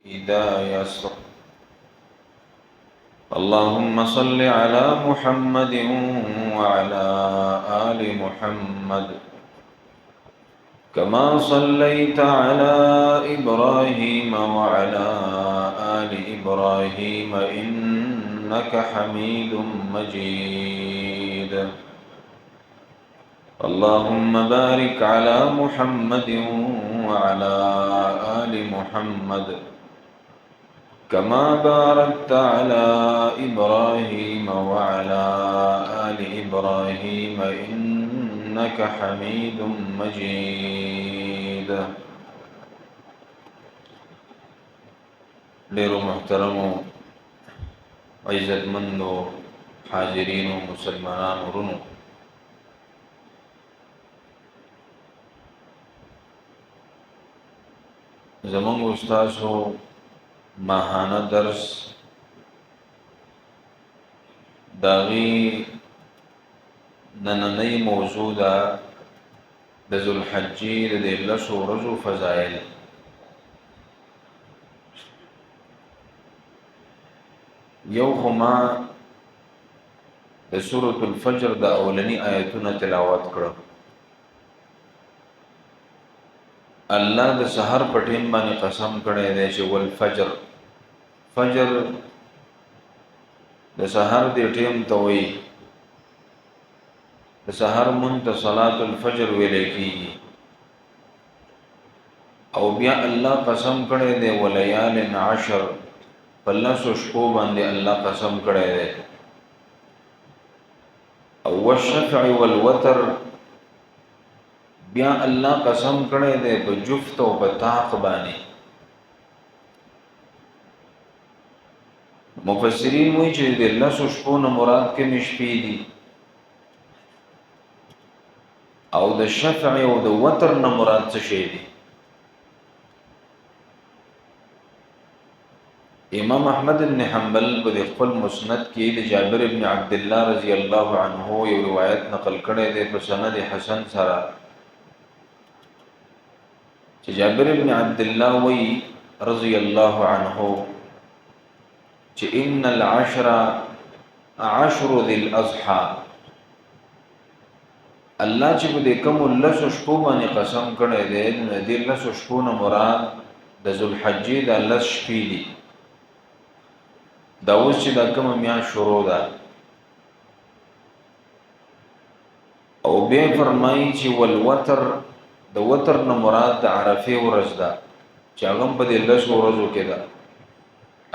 يسر. اللهم صل على محمد وعلى آل محمد كما صليت على إبراهيم وعلى آل إبراهيم إنك حميد مجيد. اللهم بارك على محمد وعلى آل محمد كما باركت على إبراهيم وعلى آل إبراهيم إنك حميد مجيد. ډیرو محترمو عزتمندو حاضرینو مسلمانانو ورونو، زمونږ استادو ماهانه درس داغي نننی موضوع ده د ذوالحجې د 11 ورځو فضائل. یو خما د سورۃ الفجر د اولنی آیتونه تلاوت کړو. الله د سحر پټین باندې قسم کړی دی چې والفجر، فجر د سحر دی ټیم ته وایي، د سحر مونږ ته صلات الفجر ویل کیږي. او بیا الله قسم کړی دی ولیال عشر، په 10 شپو باندې الله قسم کړی دی. او والشفع والوتر، بیا الله قسم کړی دی په جفت او په طاق باندې. مفسرین وایي چې د 10 شپو نه مراد کې شپې دي، او د شفع او د وتر نه مراد څه شی دي. امام احمد بن حنبل په خپل مسند کې د جابر بن عبد الله رضی الله عنه یو روایت نقل کړی دی په سند حسن سره، چې جابر بن عبد الله وی رضی الله عنه چې ان العشر عشر ذي الاضحى، الله چې په کوم 10 شپو باندې قسم کړی دی نو د 10 شپو نه مراد د ذوالحجې د 10 شپې دي. دا اوس چې دا کومه میاشت شروع ده. او بیا فرمایي چې والوتر، د وتر نه مراد د عرفه ورځ ده چې هغه په 10 ورځو کې ده.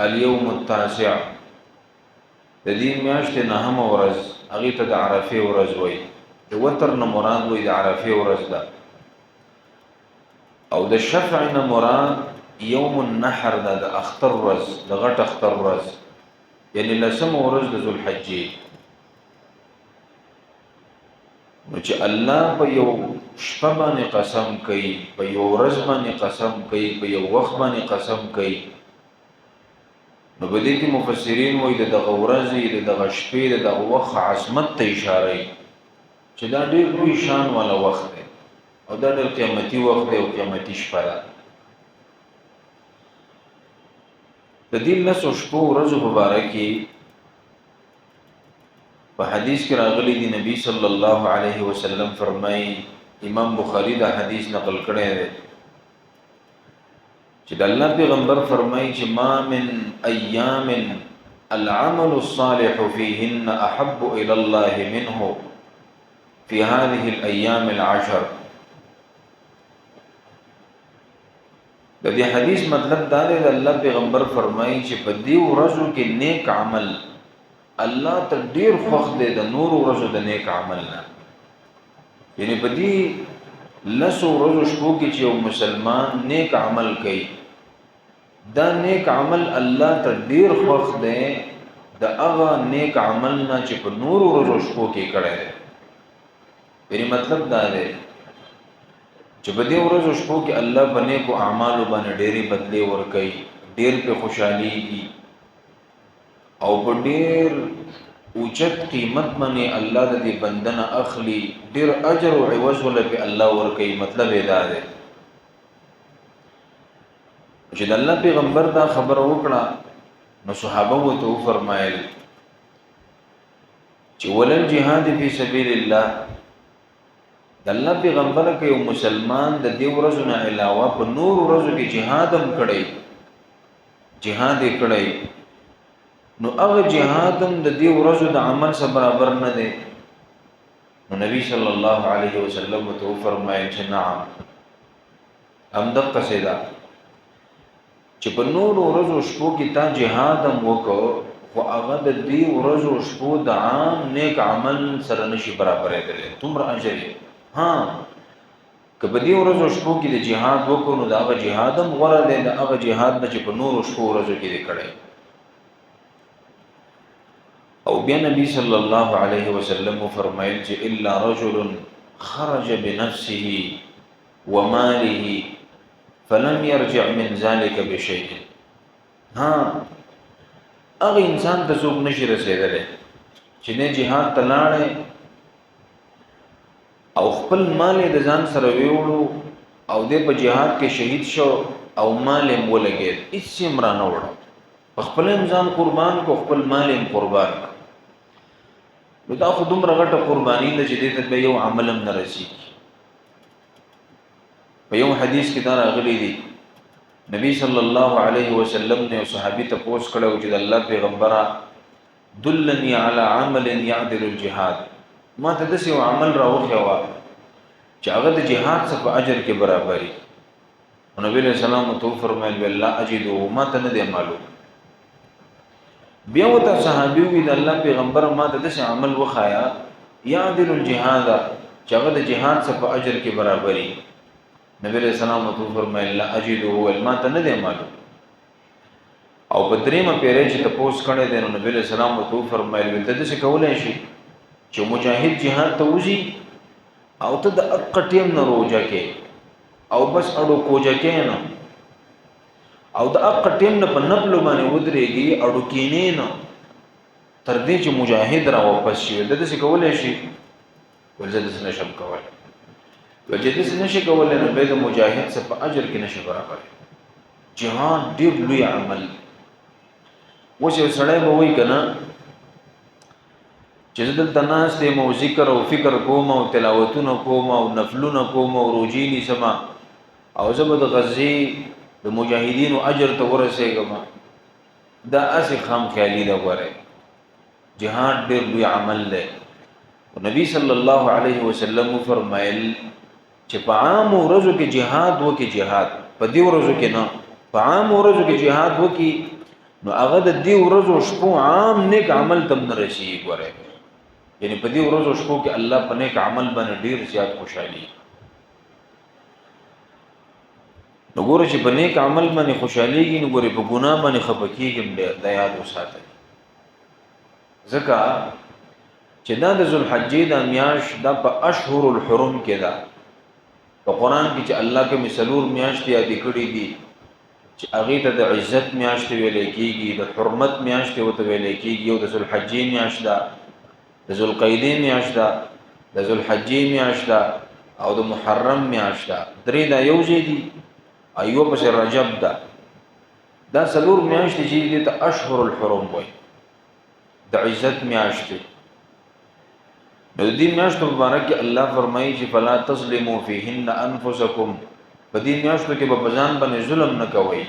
اليوم التاسع، د دې میاشتې 9مه ورځ هغه ته د عرفه ورځ وایي. د وتر نه مراد وایي د عرفه ورځ ده. او د شفع نه مراد یوم النحر ده، د اختر ورځ، د غټ اختر ورځ، یعنی 10مه ورځ د ذوالحجې. نو چې الله په یو شپه باندې قسم کوي، په یو ورځ باندې قسم کوي، په یو وخت باندې قسم کوي، نو په دې کې مفسرین وایي د دغه ورځې، د دغه شپې، د دغه وخت عظمت ته اشاره کوي چې دا ډېر لوی شان والا وخت دی او دا ډېر قیامتي وخت دی او قیامتي شپه ده. د دې 10 شپو ورځو په باره کې په حدیث کې راغلی دی، نبی صلی الله علیه وسلم فرمایي، امام بخاری دا حدیث نقل کړی دی چې د الله پیغمبر فرمایي چې ما من ایام العمل الصالح فيهن احب الى الله منه في هذه الايام العشر. د دې حدیث مطلب دا دی، د الله پیغمبر فرمایي چې په دې ورځو کې نیک عمل الله ته ډیر خوښ دی د نور ورځو د نیک عمل نه. یعنی په دې 10 ورځو شپو کې چې یو مسلمان نیک عمل کوي، دا نیک عمل الله ته ډیر خوښ دی د هغه نیک عمل نه چې په نور ورځو شپو کې کړی دی. یعنی مطلب دا دی چې په دې ورځو شپو کې الله په نیکو اعمالو باندې ډېرې بدلې ورکوي، ډېر په خوشحاليږي او په ډېر اوچت قیمت باندې الله د دې بندنه اخلي، ډېر اجر او عوض ول په الله ورکوي. مطلب دا دی چې د الله پیغمبر دا خبره وکړه نو صحابه وته فرمایل چې ولل جهاد فی سبیل الله د الله پیغمبر کې یو مسلمان د دې ورځو نه علاوه په نور ورځو کې جهاد هم کړی جهاد یې کړی نو هغه جهاد هم د دې ورځو د عمل سره برابر نه دی نو نبی صلی الله علیه وسلم ته فرمایي چې نعم هم دغه سیدا چې په نور ورځو شپو کې تا جهاد هم وکړو خو هغه د دې ورځو شپو د عام نیک عمل سره نشي برابرې دي تمره اجر ها کله دې ورځو شپو کې د جهاد وکړو نو دا هغه جهاد هم غوړه دی دا هغه جهاد چې په نور شپو ورځو کې کړي او بیا نبی صلی الله علیه وسلم فرمایل چې الا رجل خرج بنفسه وماله فلم يرجع من ذلك بشيء ها هغه انسان ته څوک نشي رسیدلی چې نه جهاد تلاړې او خپل مال د ځان سره ویوړو او د په جهاد کې شهید شو او مال یې ولګید هیڅ عمرانه وړو خپل ځان قربان کو خپل مال یې قربان نو دا خو دومره غټه قرباني ده چې دې ته یو عمل هم نه رسیږي په یو حدیث کې دا راغلی دی نبی صلی الله علیه وسلم نے صحابی ته پوښتنه کړو چې الله پیغمبره دلنی علی عمل يعدل الجهاد ما ته داسې عمل راوخیوا چې هغه د جهاد څخه په اجر کې برابرۍ نبی رسول الله تو فرمایل بالله اجدو ما ته نه دی معلوم بیا وته صحابي وی د الله پیغمبر ما ته داسې عمل وخایا يعدل الجهاد چې هغه د جهاد څخه په اجر کې برابرۍ نبی رسول الله تو فرمایل لا اجدو ما ته نه دی معلوم او په دریمه پیری چې تاسو کړه دین نبی رسول الله تو فرمایل ولته څه کولای شي چې مجاهد جهاد ته وځي او ته د اقټیم نه روجا کې او بس اډو کوجا کې نه او د اقټیم نه په نپلو باندې ودرېږي اډو کینې نه تر دې چې مجاهد را واپس شي د څه کولای شي ولزه د نشم کولای وجدي څه نشي کولای نو به د مجاهد څخه په اجر کې نشي برابر جهاد ډېر لوی عمل وشه سړی به وای کنه چې دلته ناس ته مو ذکر او فکر کوم او تلاوتونه کوم او نفلونه کوم او روجيني سما او زبد غزي د مجاهدینو اجر ته ورسېږم دا اسی خام خیالي دا غره جهاد ډېر لوی عمل دی نبی صلی الله علیه وسلم فرمایل چې په عام ورځو کې جهاد وکي جهاد په دې ورځو کې نه په عام ورځو کې جهاد وکي نو هغه د دې ورځو شپو عام نیک عمل تم نه رشي غره یعنی په دې ورځو شپو کې الله په نیک عمل باندې ډیر زیات خوشحالي نو ګوره چې په نیک عمل باندې خوشحاليږي نو ګوره په ګناه باندې خپکیږي د یاد وساتئ ځکه چې دا د ذوالحجې د میاش دا په اشهر الحرم کې ده په قران کې چې الله کې مسلور میاشتې یاد کړې دي چې هغه ته د عزت میاشتې ویل کېږي د حرمت میاشتې وته ویل کېږي یو د ذوالحجې میاشت ده د ذوالقعدې میاشت ده د ذوالحجې میاشت ده او د محرم میاشت ده درې دا یو ځای دي ایوب پس رجب ده دا څلور میاشتې چې دي ته اشهر الحرم وایي د عزت میاشتې نو دې میاشتو مبارک الله فرمایي چې فلا تظلموا فيهن انفسکم په دې میاشتو کې په ځان باندې ظلم نه کوئ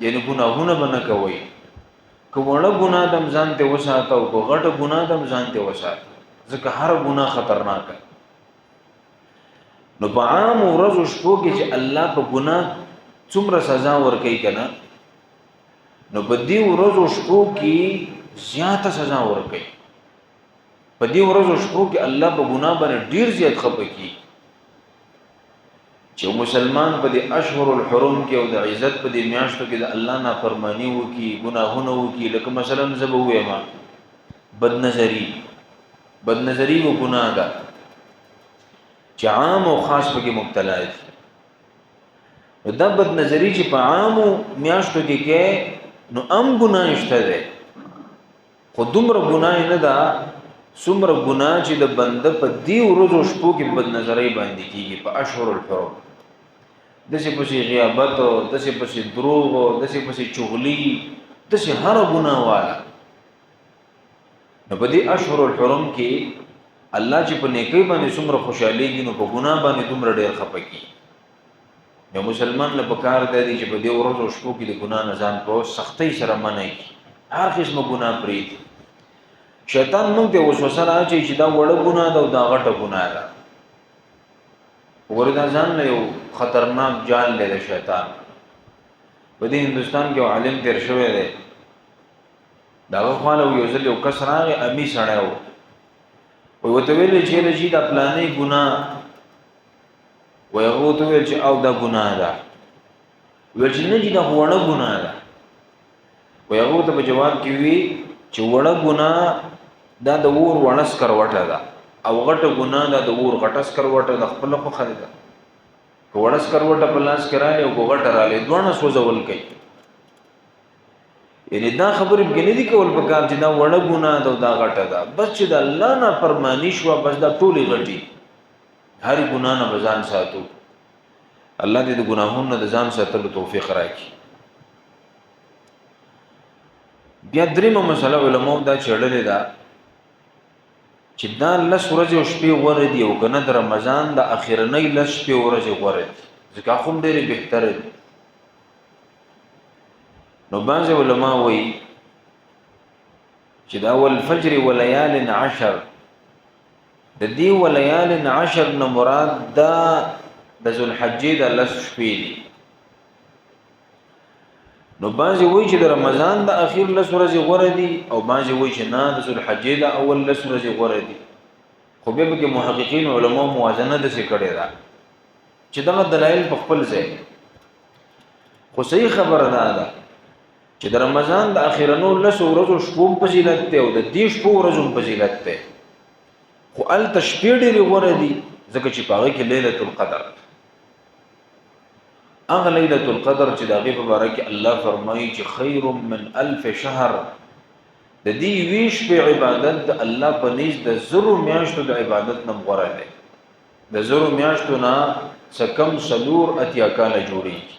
یعنی ګناهونه به نه کوئ کومړه ګناه دم ځان ته وساته او غټه ګناه دم ځان ته وساته ځکه هر ګناه خطرناک دی نو په عام ورځو شپو کې چې الله په ګناه څومره سزا ورکوي کنه نو په دې ورځو شپو کې زیاته سزا ورکوي په دې ورځو شپو کې الله په ګناه باندې ډیر زیات خپکی چې مسلمان په دې اشهر الحرم کې او د عزت په دې میاشتو کې د الله نافرمانی وکي ګناهونه وکي لکه مثلا زبوې ما بدنظری و ګناه ده چې عام او خاص پکې مبتلا دي دا بدنظری چې په عام میاشتو کې نو ګناه شته ده خو دومره ګناه نه ده څومره ګناه چې د بنده په دې ورځو شپو کې بد نظرۍ باندې کیږي په اشهر الحرم دسې پسې غیابت او دسې پسې دروغ او دسې پسې چغلی دسې هر ګناه والا. نو په دې اشهر الحرم کې الله چې په نیکی باندې څومره خوشاليږي نو په ګناه باندې دومره ډېر خپکی. یو مسلمان له پکار دی چې په دې ورځو شپو کې د ګناه نه ځان په سختۍ سره منع کړي، هر قسمه ګناه پرېږدي. شیطان موږ ته وسوسه راچي چې دا وړه ګناه ده او دا غټه ګناه ده. وګوره دا ځان له یو خطرناک جال دی د شیطان. په دې هندستان کې یو عالم تیر شوی دی، داغه خواله یو ځل یو کس راغی امی سړی و، وی ورته ویل چې لږی دا پلانې ګناه، وی هغه ورته ویل چې او دا ګناه ده، ویل چې نه چې دا وړه ګناه ده. وی هغه ورته په جواب کې وی چې وړه ګناه دا د اور وړه سکروټه ده او غټه ګناه دا د اور غټه سکروټه ده. خپل خو خري ده، که وړه سکروټه په لاس کې رالی او غټه رالی دوه سوځول کوي. یعنی دا خبرې کې نه دي کول پکار چې دا وړه ګناه ده او دا غټه ده، بس چې د الله نه فرمانی شو بس دا ټولې غټي. هر ګناه نه بزان ساتو. الله دې د ګناهونو د ځان ساتلو توفیق راکړي. بیا دریمه مسله علماء دا چړلې ده چې دا لس ورځې او شپې غوره دي او کنه د رمضان د اخرنۍ لس شپې ورځې غوره دي، ځکه خو ډېرې بهتره دي. نو بعض علماء وایي چې دا والفجر وليال عشر، د دې وليال عشر نه مراد دا د ذوالحجې د لس شپې دي. نو بعضی وایي چې د رمضان د اخیر لس ورځې غوره دي او بعضی وایي چې نه د ذوالحجې د اول لس ورځې غوره دي. خو بیا به کې محققین علما موازنه داسې کړې ده چې دغه دلایل په خپل ځای، خو صحیح خبره ده چې د رمضان د اخیرنو لس ورځو شپو فضیلت دی او د دې شپو ورځو فضیلت دی، خو هلته شپې ډېرې غوره دي ځکه چې په هغې کې لیلة القدر. هغه لیلة القدر چې د هغې په باره کې الله فرمایي چې خیر من الف شهر، د دې یوې شپې عبادت د الله په نزد د زرو میاشتو د عبادت نه غوره دی. د زرو میاشتو نه څه کم څلور اتیا کاله جوړېږي.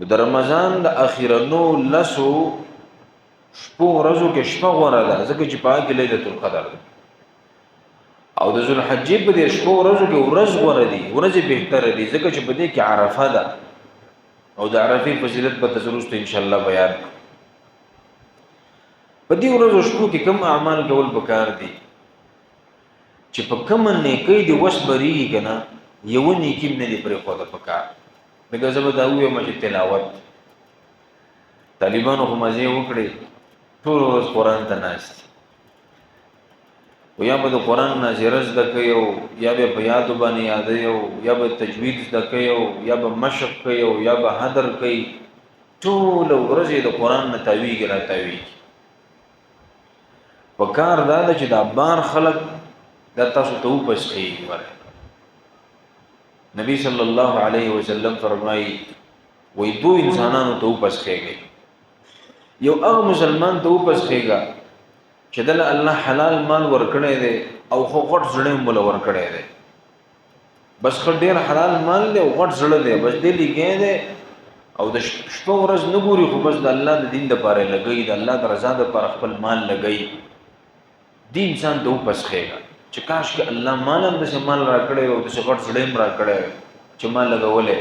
د رمضان د اخیرنو لسو شپو ورځو کې شپه غوره ده ځکه چې په هغې کې لیلة القدر ده، او د ذوالحجې په دې شپو ورځو کې ورځ غوره دي، ورځې بهتره دي ځکه چې په دې کې عرفه ده او د عرفې فضیلت به تاسو وروسته انشاءالله بیان کړو. په دې ورځو شپو کې کوم اعمال کول پکار دي چې په کومه نیکۍ دې وس بریږي که نه، یوه نیکي نه دي پرېښوده پکار. لکه زه به دا ووایم چې تلاوت، طالبانو خو مزې وکړې، ټول ورځ قرآن ته ناست او یا به د قرآن ناظره زده کوي او یا به په یادو باندې یادوي او یا به تجوید زده کوي او یا به مشق کوي او یا به حدر کوي، ټوله ورځ یې د قرآن نه تاویږي را تاویږي. په کار دا ده چې دا بار خلک دا تاسو ته وپسخېږي. نبی صلی الله علیه وسلم فرمایي وایي دو انسانانو ته وپسخېږئ، یو هغه مسلمان ته وپسخېږه چې دله الله حلال مال ورکړی دی او خو غټ زړه یې موله ورکړی دی، بس ښه ډېر حلال مال دی او غټ زړه دی، بس دې لګی دی او د شپه ورځ نه ګوري، خو بس د الله د دین دپاره یې لګوي، د الله د رضا دپاره خپل مال لګوي. دې انسان ته وپسخېږه چې کاشکې الله مال هم داسې مال راکړی او داسې غټ زړه هم راکړی چې ما لګولی.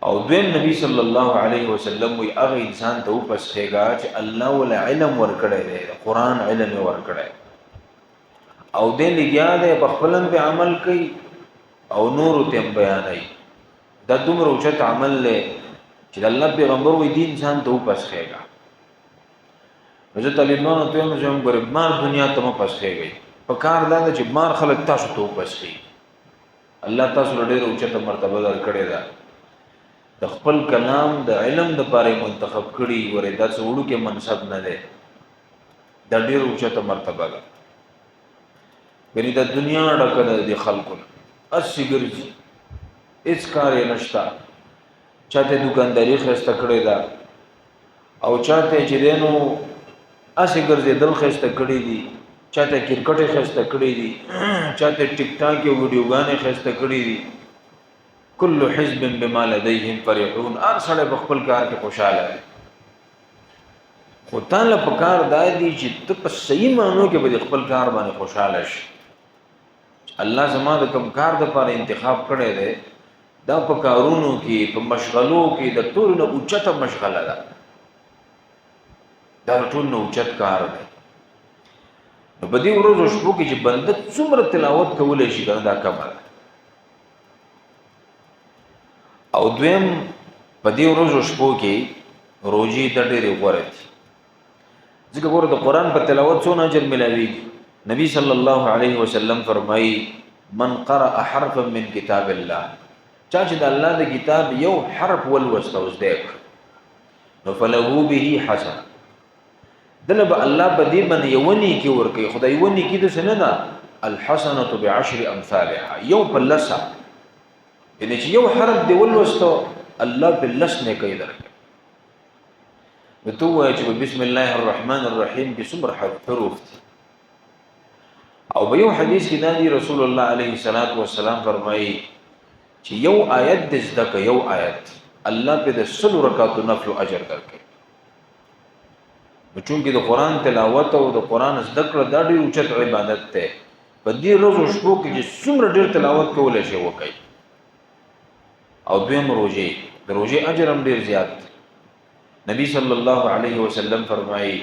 او دویم نبی صلی الله علیه وسلم وی هغه انسان ته وپسخېږه چې الله ول علم ورکړی دی، قرآن علم یې ورکړی او دې لګیا دی په خپل هم پې عمل کوي او نورو ته هم بیانوي. دا دومره اوچت عمل دی چې د الله پیغمبر وایي دې انسان ته وپسخېږه. نو زه طالبانو ته وایم چې ګورې مار دنیا ته مه پسخېږئ، په کار دا ده چې مار خلک تاسو ته وپسخېږي. الله تاسو له ډېره اوچته مرتبه درکړې ده، د خپل کلام د علم دپاره یې منتخب کړي. ورې دا څه وړوکی منصب نه دی، دا ډېره اوچته مرتبه ده. یعنې د دنیا ډکه ده د دې خلکو نه، هسې ګرځي، هېڅ کار یې نشته. چا ته دوکانداري ښایسته کړې ده او چا ته چې دی نو هسې ګرځېدل ښایسته کړي دي چاته کرکټ خسته کړی دي چاته ټیک ټاک او ویډیوګانې خسته کړی دي کل حزب بما لديهم فرحون هر سړی په خپل کار کې خوشاله دی خو تعالی په کار دادی چې ته په صحیح معنی کې به خپل کار باندې خوشاله شې الله زما د کوم کار د لپاره انتخاب کړی دی دا په کارونو کې په مشغلو کې د ټول نه اوچته مشغله ده دا ټول نه اوچت کار دی نو په دې ورځو شپو کې چې بنده څومره تلاوت کولای شي دا کمه ده او دویم په دې ورځو شپو کې روزي د ډېرې غوړه دي ځکه ګوره د قران په تلاوت څونه اجر ملوي نبی صلی الله علیه وسلم فرمایي من قرأ حرفا من کتاب الله چا چې د الله د کتاب یو حرف ولوست او زده نو فله به حسن دنه به الله په دې باندې یو ونی کې ورکي خدای ونی کې د سنه ده الحسنه بعشر امثالها یو پلسا یعنی چې یو حرف دی ولوستو الله باللس نه کوي درکه وتو چې بسم الله الرحمن الرحیم کې څومره حروف دي او په یو حدیث کې دا دی رسول الله علیه الصلاۃ والسلام فرمایي چې یو آیت د زده یو آیت الله په د 100 رکعاتو نفل اجر درکړي بچون کې د قران تلاوت او د قران زده کړه دا ډېر اوچت عبادت ده په دې ورځو شپو کې چې څومره ډېر تلاوت کولای شي وکړي او دویم روزي د روزي اجر هم ډېر زیات نبی صلی الله علیه وسلم فرمایي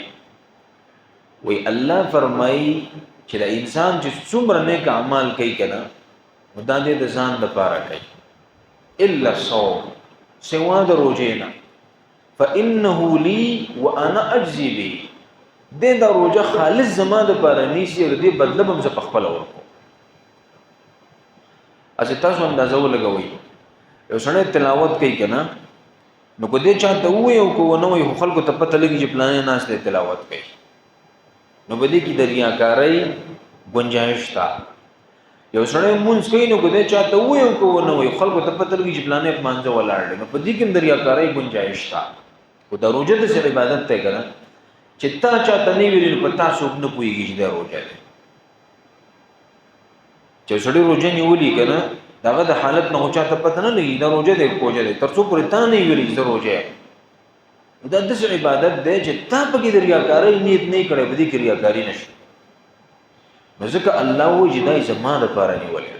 وی الله فرمایي چې د انسان چې څومره نیک اعمال کوي کنه دا دې د ځان لپاره کوي الا الصوم سوا د روزینا فانه لي وانا اجزي به دې دا روزه خالص زما د لپاره نیسی او دې بدله هم ز په خپل ورکو اځه تاسو اندازه ولګوي یو سړی تلاوت کوي کنه نو کو دې چاته وې او کو نو یو خلکو ته پته لګي چې پلان نه استه تلاوت کوي نو بده کی دریاکاری گنجائش تا یو سړی مونږ کوي نو کو دې چاته وې او کو نو یو خلکو ته پته لګي چې پلان په مانځه ولاړ نو په دې کې دریاکاری گنجائش تا او د روزه د سره عبادت ته کنه چې تا چاته نه ویل په تاسو نه پويږي چې دا روزه ده چې سړی روزه نیولې کنه داغه د حالت نه چاته پته نه لګي دا روزه ده کوجه ده ترڅو پرې تا نه ویلې چې روزه دا د عبادت ده چې تا په کې ریاکاری نیت نه کړې بدی کې ریاکاری نشي نو ځکه الله وې دا زمانه لپاره نیولې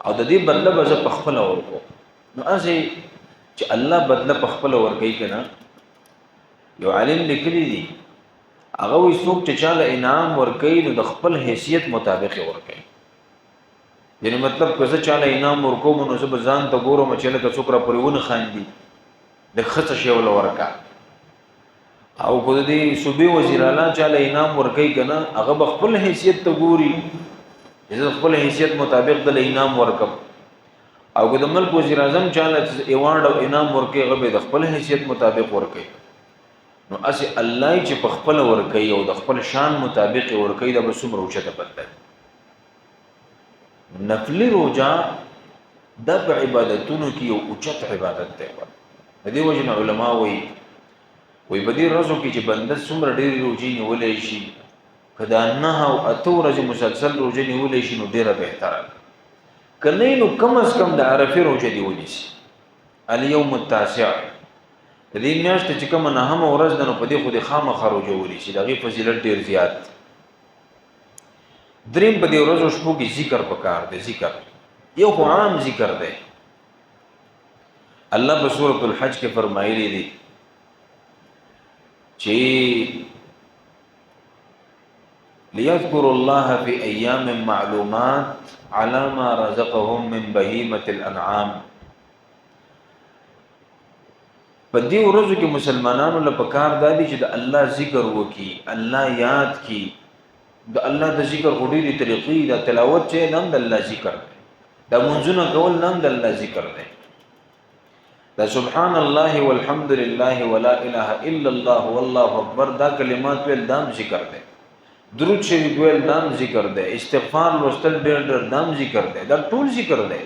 او د دې بدله به په خپل ورکو نو اسې چې الله بدله په خپل ورکې کنه یو عالم لیکلی دي هغه وې څوک چې چاله انعام ورکې نو د خپل حیثیت مطابق ورکې یعنی مطلب که زه چاله انعام ورکوم نو زه به ځان ته ګورم چې لکه څوک را پرېونه خاندي د خصه شی ول ورکا او کو دې صوبې وزیر اعلی چاله انعام ورکې کنه هغه خپل حیثیت ته ګوري زه خپل حیثیت مطابق د انعام ورکم او کو د ملک وزیر اعظم چاله ایوارډ او انعام ورکې هغه به د خپل حیثیت مطابق ورکې نو اسی الله چې په خپل ورکې او د خپل شان مطابق ورکې د بسوم روچته بدل نفلی روجا د عبادتونو کې یو اوچت عبادت دی دې وجه علماء وی بدی ورځو کې چې بنده څومره ډېری روزي نیولې شي کدا نه او اته ورځې مسلسل روزي نیولې شي نو ډېره بهتره کنه نو کم از کم د عرفه روزي دی ونیسي الیوم التاسع دې میاشت چې کوم نه هم ورځ د نو په دې خو د خامخ روزي ولې شي دغه فضیلت ډېر زیات دریم په دې ورځو شپو کې ذکر وکړ دې ذکر یو عام ذکر دی الله په سورۃ الحج کې فرمایلی دي چې ليذكروا الله في ايام معلومات على ما رزقهم من بهيمة الانعام په دې ورځو کې مسلمانانو لپاره پکار دادي چې د الله ذکر وکي الله یاد کی د الله د ذکر غوډې طریقې د تلاوت چې نام د الله ذکر د منځونه کول نام د الله ذکر دی دا سبحان الله والحمد لله ولا اله الا الله والله اکبر دا کلمات ول دام ذکر دی درود شریف ول دام ذکر دی استغفار لوستل ډېر دام ذکر دی دا ټول ذکر دی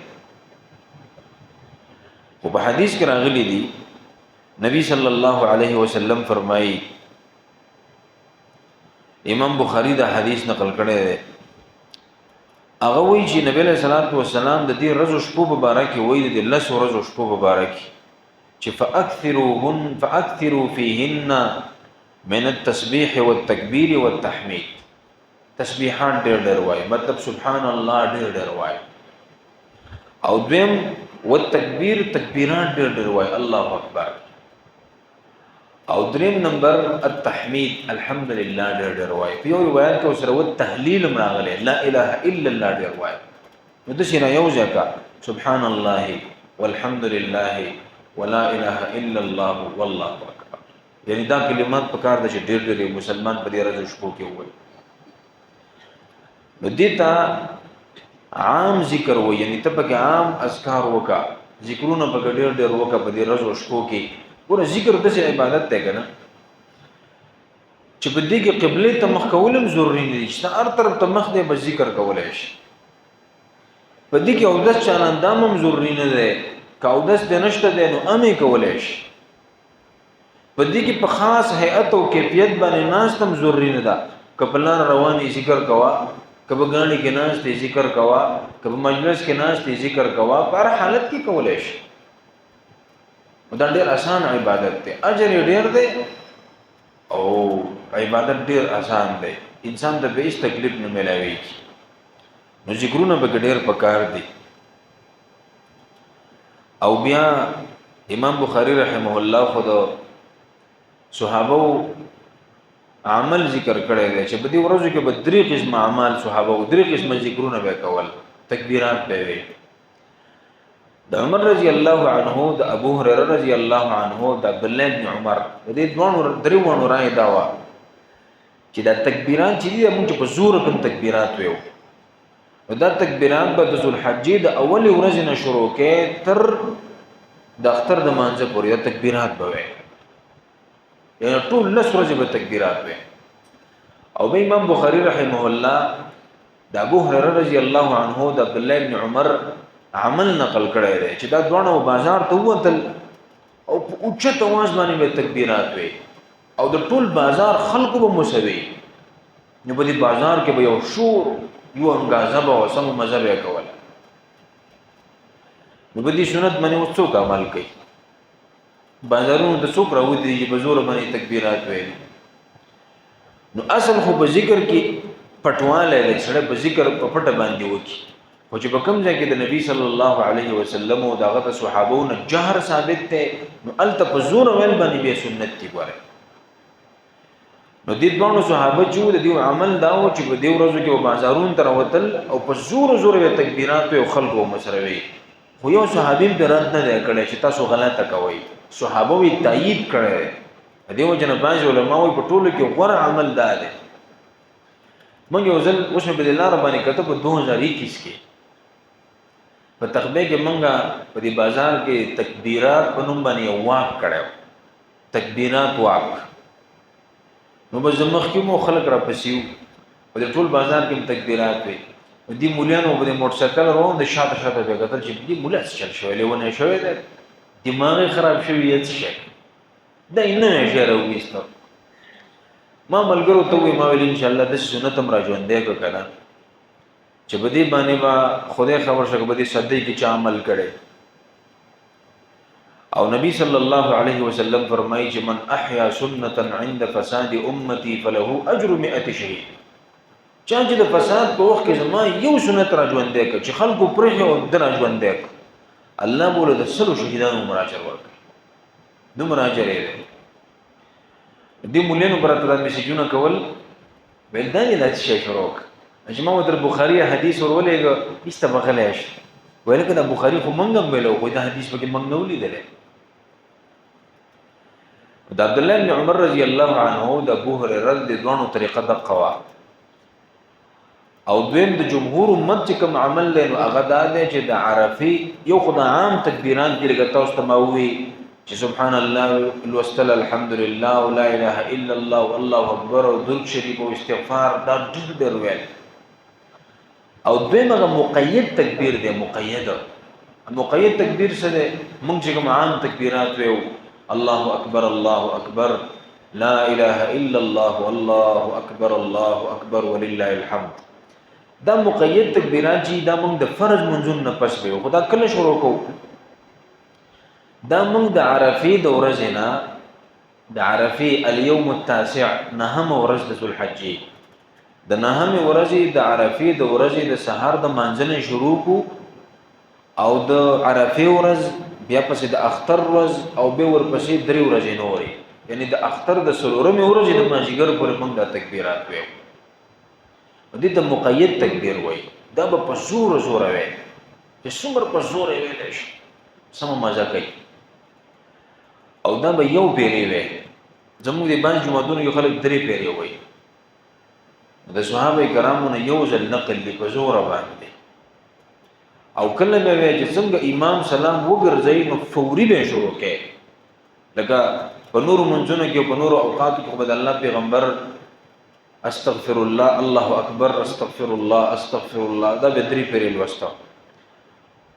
او په حدیث کې راغلی دی نبی صلی الله علیه وسلم فرمایي امام بخاری دا حدیث نقل کړی دی. هغه وایي چې نبی له صلوات و سلام د دې ورځو شپو مبارکي وایي د لس ورځو شپو مبارکي چې فاكثروا فيهن من التسبيح والتكبير والتحميد. تسبیحات ډېر وایي، مطلب سبحان الله ډېر وایي. او دویم والتکبیر، تکبیرات ډېر وایي، الله اکبر. او دریم نمبر التحمید، الحمدلله ډېر وایي. په یو روایت کې سره والتهلیل راغلی، لا اله الا الله ډېر وایي. نو د شي نه یو ځکه سبحان الله والحمدلله ولا اله الا الله والله اکبر، یعنی دا کلمات په کار د ډېر مسلمان په دې ورځو شپو کې وایي. نو دیتا عام ذکر و، یعنی ته پکې عام اذکار وکا، ذکرونه پکې ډېر وکا په دې ورځو شپو کې. ګوره ذکر د عبادت دی کنه، چې په دې کې قبله ته مخ کولم ضروري نه دي، چې هر طرف ته مخ دې به ذکر کولای شي. په دې کې اودس چاندام هم ضروري نه دی، که اودس دې نشته دی نو امې کولای شي. په دې کې په خاص هيئت او کیفیت باندې ناست هم ضروري نه ده، کپلان رواني ذکر کوا، کبه غاڼې کې ناز ته ذکر کوا، کبه مجلس کې ناز ته ذکر کوا، پر حالت کې کولای شي. دا ډېر آسان عبادت دی، اجر ډېر دی او عبادت ډېر آسان دی، انسان ته به هیڅ تکلیف نه ملایوي. نو ذکرونه به ډېر پکار دي. او بیا امام بخاری رحمه الله خود صحابه عمل ذکر کړی دی چې په دې ورځو کې به 3 قسم اعمال صحابه او 3 قسم ذکرونه به کول، تکبیرات به وي. د عمر رضی الله عنه، د ابو هريره رضی الله عنه، د عبد الله بن عمر، د دې درې رائے دا و چې دا تکبیرات چې دي موږ په زور کوم تکبیرات ویو. دا تکبیرات به د ذوالحجې د اول ورځې نه شروع کې تر د اختر د مانځه پورې دا تکبیرات به وي، یعنی ټول 10 ورځې به تکبیرات وي. او به امام بخاری رحمه الله د ابو هريره رضی الله عنه، د عبد الله بن عمر عمل نقل کړی دی چې دا دوه بازار ته وتل او په اوچت आवाज باندې به تکبیرات وي او د ټول بازار خلکو به مسوي. نو په دې بازار کې به یو شور، یو انګازه به وسم مزه به کوله. نو په دې سنت باندې وڅوک عمل کوي، بازارونو د څوک راوځي چې په زور باندې تکبیرات وایي. نو اصل خو په ذکر کې پټواله دی، سره په ذکر په پټه باندې وکی. او چې په کوم ځای کې د نبی صلی الله علیه وسلم او دغه صحابهونو جهر ثابت ته، نو الته په زور ویل باندې به سنت دی ګوره. نو دې دوه صحابه چې د دې عمل دا و چې په دې ورځو کې په بازارونو تر وتل او په زور به تکبیرات او خلکو مسروي. خو یو صحابي به رد نه کړي چې تاسو غلطه کوئ، صحابه وی تایید کړي. دیو جن باج علماء په ټولو کې غوړ عمل دا دی. موږ یو ځل اوس په دلار باندې کته په 2021 کې په تخبه کې مونږه په دې بازار کې تکبیرات په نوم باندې واک کړو، تکبیرات واک. نو به زمخ کې مو خلک را پسیو په دې ټول بازار کې تکبیرات وي. دې مولانو په موټر سایکل روان د شاته به کتل چې دې مولا چل شوی لیونه شوی دی، دماغ خراب شوی یت شي دا نه شهره وېستو. ما ملګرو ته وی ما ویل ان شاء الله د سنت هم را ژوندې کو کنه چې بدی باندې با خدای خبر شګ بدی صدې کې چا عمل کړي. او نبی صلی الله علیه وسلم فرمایي چې من احیا سنتا عند فساد امتی فله اجر 100 شهید. چا چې د فساد په وخت کې زما یو سنت را ژوندې کړ چې خلکو پرې او در ژوندې کړ، الله بوله د 100 شهیدانو مراجعه ورکړي. دو مراجعه لري دې مولانو برته د میسجونه کول بلدانې د شي شروع. اجماع در بخاری حدیث ورولېګ استبغلیش ویل کده بخاری خو منګم ویلو خو دا حدیث پکې منګ نو لیدل. د عبد الله بن عمر رضی الله عنه د ابو هريره د دوه طریقه د قوا او دویم د جمهور امت کوم عمل له هغه د چې د عرفي یو خدای عام تکبیران کې لګا تاسو تموي چې سبحان الله الوستل الحمدلله ولا اله الا الله والله اکبر او درود شریف او استغفار دا ډېر ویل. او دویمه مقید تکبیر دی، مقید تکبیر سره مونږ چې کوم عام تکبیرات ویو الله اکبر لا اله الا الله الله اکبر ولله الحمد. دا مقید تکبیرات چې دا موږ د فرض منځونو نه پس به خدا کله شروع کوو. دا موږ د عرفې د ورځې نه د عرفې اليوم التاسع نهم ورځ د ذوالحجې د نهم ورځې د عرفې د ورځې د سحر د مانځنې شروع کو او د عرفې ورځ بیا پسې د اختر ورځ او به ورپسې درې ورځې نورې یعنی د اختر د سلورمې ورځې د ماجیګر پورې موږ د تکبیرات وایو. دې ته مقید تکبیر وایي. دا به په زور زور وایي چې څومره په زور ویل شي سم مزه کوي. او دا به یو پیری وي. زموږ د باندې جمعهونو یو خلک درې پیری وایي. د صحابه کرامو نه یو ځل نقل دی په زور باندې. او کله به وي چې څنګه امام سلام وګرځي نو فوري به شروع کوي. لکه په نور منځونو کې په نور اوقاتو کې په الله پیغمبر استغفر الله الله اکبر استغفر الله دا به درې پیری لوسته.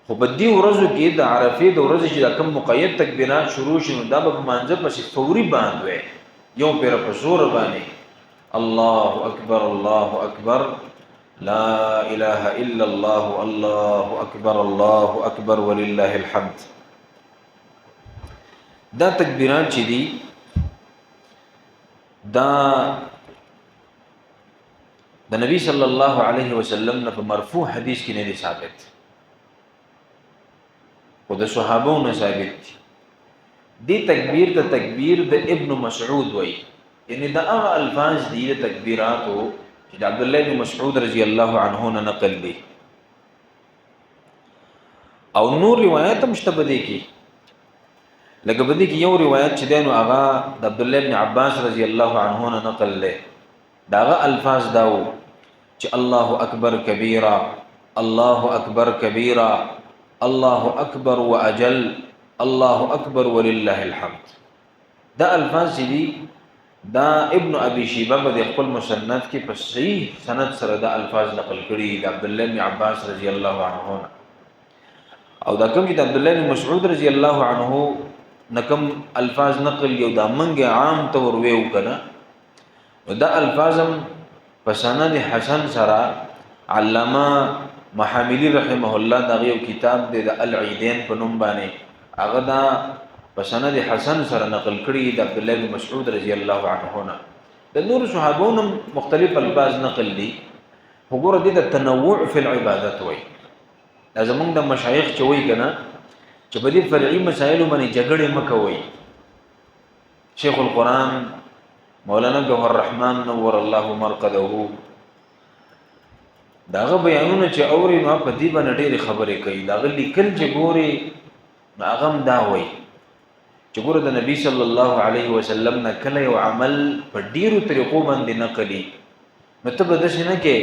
خو په دې ورځو کې د عرفې د ورځې چې کوم مقید تکبیرات شروع شي نو دا به مانځه پسې فوري باندې یو پیر په زور باندې الله اکبر لا اله الا الله الله اکبر ولله الحمد. دا تکبیرات چې دي دا د نبی صلی الله علیه وسلم نه په مرفوع حدیث کې نه دي ثابت خو د صحابو نه ثابت دي. تکبیر د تکبیر د ابن مسعود وای یعنی دا هغه الفاظ دي د تکبیراتو چې عبد الله بن مسعود رضی الله عنه نه نقل دي. او نور روایت هم شته بده کې لکه بده کې یو روایت چې دینو هغه د عبد الله بن عباس رضی الله عنه نه نقل لې داغه الفاظ داو چې الله اکبر کبیره الله اکبر واجل الله اکبر ولله الحمد. دا الفاظ دي دا ابن ابي شيبه په خپل مصنف کې په صحیح سند سره دا الفاظ نقل کړي د عبد الله بن عباس رضی الله عنه او دا کوم چې د عبد الله بن مسعود رضی الله عنه نکم الفاظ نقل یو دا منګه عام تور ویو کنه دا الفاظم په سند حسن سره علامه محاملی رحمه الله دا یو کتاب دی د العیدین په نوم باندې هغه دا په سند حسن سره نقل کړي د عبد الله بن مسعود رضی الله عنه. د نور صحابونو مختلف الفاظ نقل دي. وګوره دې د تنوع فی العبادت وای. زمونږ د مشایخ چوي کنه چې په دې فرعي مسائلو باندې جګړه مکوي. شیخ القرآن مولانا جوهر الرحمن نور الله مرقده داغه بیانونه چې اوري نو په دې باندې ډېری خبرې کوي. داغه لیکل چې ګوري هغه دا وای چې ګوره د نبی صلی الله علیه وسلم نه کله یو عمل په ډیرو طریقو باندې نقلی نو ته به داسې نه کې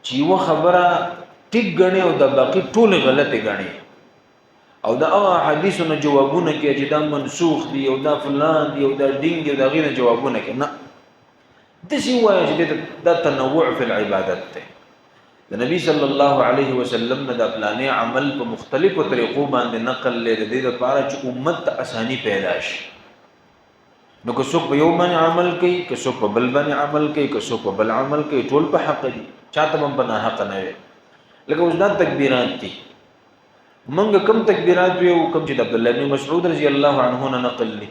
چې یوه خبره ټیک ګڼې او د باقي ټولې غلطې ګڼې او د هغه حدیثو نه جوابونه کې چې دا منسوخ دي او دا فلان دي او دا ډینګ دي او د هغې نه جوابونه کې نه داسې ووایه چې دا تنوع فی العبادت دی. د نبی صلی الله علیه وسلم نه د پلانې عمل په مختلفو طریقو باندې نقل لري د دې لپاره چې امت ته اسانی پیدا شي. نو که څوک په یو باندې عمل کوي که څوک په بل باندې عمل کوي که څوک په بل عمل کوي ټول په حق دي چاته هم په ناحق نه وي. لکه اوس دا تکبیرات دي موږ کم تکبیرات ویو کم چې د عبد الله بن مسعود رضی الله عنه نه نقل دي.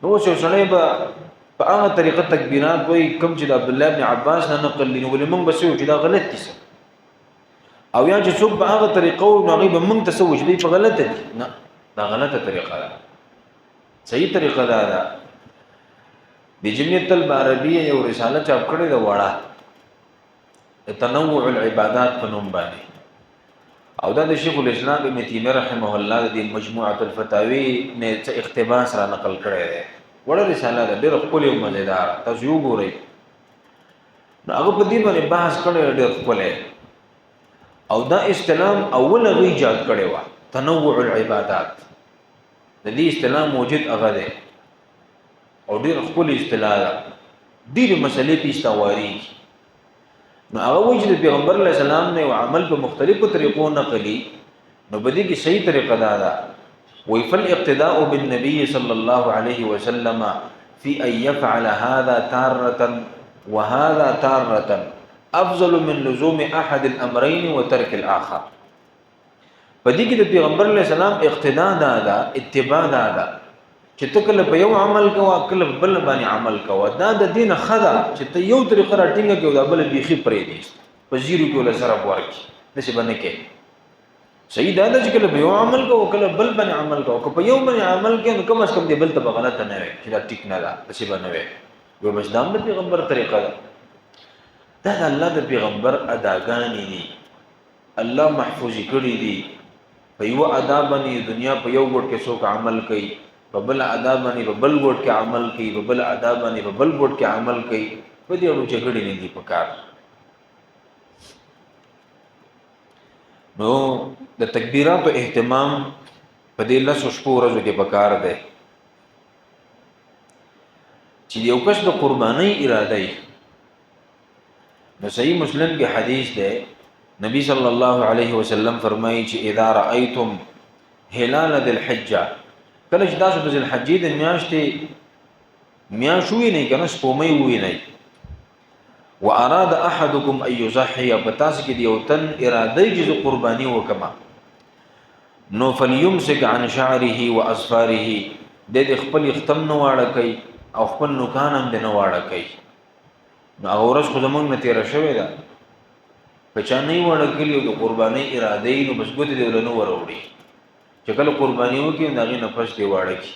نو اوس یو سړی به په هغه طریقه تکبیرات وایي کم چې د عبد الله بن عباس نه نقل دي نو ولې موږ بس وایو چې دا غلط دي او یا چې څوک په هغه طریقو نو هغې به موږ ته څه وایي چې دوی په غلطه دي. نه دا غلطه طریقه ده. صحیح طریقه دا ده د جمعیت العربیه یو رساله چاپ کړې ده وړه د تنوع العبادات په نوم باندې او دا د شیخ الاسلام ابن تیمیه رحمه الله د مجموعه الفتاوی نه څه اقتباس را نقل کړی دی. وړه رساله ده ډېره ښکلې او مزېداره تاسو یې وګورئ. نو هغه په دې باندې بحث کړی ډېر ښکلی او دا استلام اول هغه ایجاد کړی وه تنوع العبادات د دې استلام موجود هغه دی او ډېر ښکلې اصطلاح ده ډېرې مسلې پې استواریږي. نو هغه وایي چې د پیغمبر علیه السلام نه یو عمل په مختلفو طریقو نقلي نو په دې کې صحیح طریقه دا ده وایي فالاقتداء بالنبي صلی الله علیه وسلم في ان يفعل هذا تارة وهذا تارة افضل من لزوم احد الامرين وترك الاخر. پدې کې د پیغمبر علیه السلام اقتدا دا اتباع دا چې ته کله په یو عمل کوه کله بل باندې عمل کوه، دا د دین خدا چې ته یو طریقه راټینګه کوي دا بل بیخي پرې دی په زیرو کې ول سره ورکی نشي باندې کې صحیح دا چې کله په یو عمل کوه کله بل باندې عمل کوه په یو باندې عمل کې نو کم از کم دی بل ته غلط نه وي چې دا ټیک نه ده نشي باندې وي یو مشدام د پیغمبر طریقه ده دا د الله د پیغمبر اداګانی دي الله محفوظ کړی دي په یو ادا باندې دنیا په یو ګډ کې څوک عمل کوي په بل ادا باندې په بل ګډ کې عمل کوي په بل ادا باندې په بل ګډ کې عمل کوي په دې اړو جګړې نه دي پکار. نو د تکبیراتو اهتمام په دې لاسو شپو ورځو کې پکار دی چې یو کس د قربانۍ اراده ای نو صحیح مسلم کې حدیث ده نبی صلی الله علیه وسلم فرمایي چې اذا رأيتم هلال ذي الحجه کله چې تاسو د ذل حجې د میاشتې نه کنه سپومې وې نه واراد احدكم ان يضحي پتاس کې دی او تن اراده چې قرباني وکما نو فليمسك عن شعره واظفاره د خپل ختم نه واړه کوي او خپل نوکان هم نه واړه کوي. نو اورس خو زمونږ نه تیر شوی دا پچا نه واړه کړي او د قرباني اراده نو بس ګوت دی ولنو وروړي چې کله قرباني وکړي دغه نفس دی واړه کی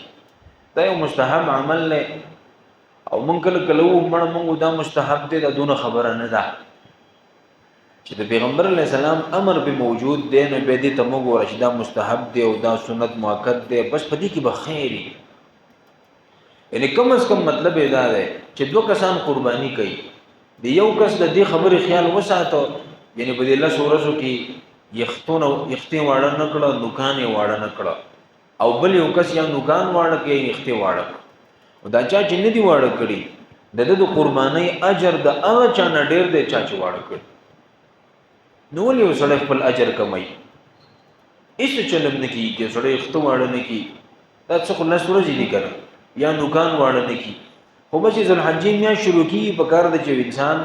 دا یو مستحب عمل نه او مونږ کله مونږ دا مستحب دی دا دونه خبره نه ده چې د پیغمبر علیه السلام امر به موجود دی نو به دې ته موږ ورشي دا مستحب دی او دا سنت مؤکد دی بس پدې کې به خیری یعنی کم از کم مطلب دا دی چې دوه کسان قرباني کوي دی یو کس د دې خبرې خیال وساتو یعنی په دې الله سورزو کې یختې واړه نه کړه نوکان یې واړه نه کړه او بل یو کس یا نوکان واړه کې یختې واړه او دا چا چې نه دی واړه کړي د قربانۍ اجر د هغه چا نه ډېر دی چا چې واړه کړي نو ولې وسړی خپل اجر کمای هیڅ چلم نه کیږي چې سړی یختې واړه نه کی دا څه خو نه سورځي دي کړه یا نوکان واړه نه کی خو به چې ذل حجې میا شروع کی په کار د چې انسان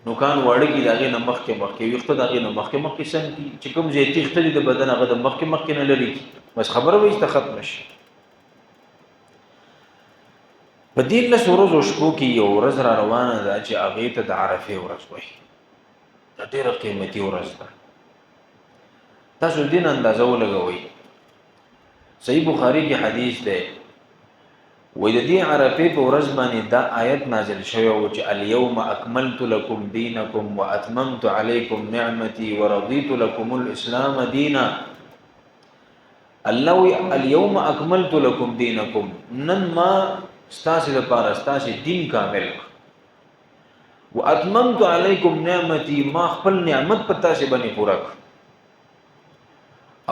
نوکان واړه کی داغه نمخ کې مخ کې یخته داغه نمخ کې مخ کې سم کی چې کوم زیتی ختلی د بدن هغه د مخ کې نه لري بس خبره وي ته ختم شي. په دې له سورز شپو کې یو ورځ را روانه ده چې هغه ته د عرفه ورځ وایي دا ډېره قیمتي ورځ ده تاسو دین اندازه ولګوئ. صحیح بخاری کې حدیث ده وې د دې عرفه په ورځ باندې دا آیت نازل شوی او چې الیوم اکملت لکم دینکم واتممت علیکم نعمتي ورضیت لکم الاسلام دینا. الله الیوم اکملت لکم دینکم نن ما ستاسو لپاره ستاسو دین کامل واتممت علیکم نعمتي ما خپل نعمت په تاسو باندې پوره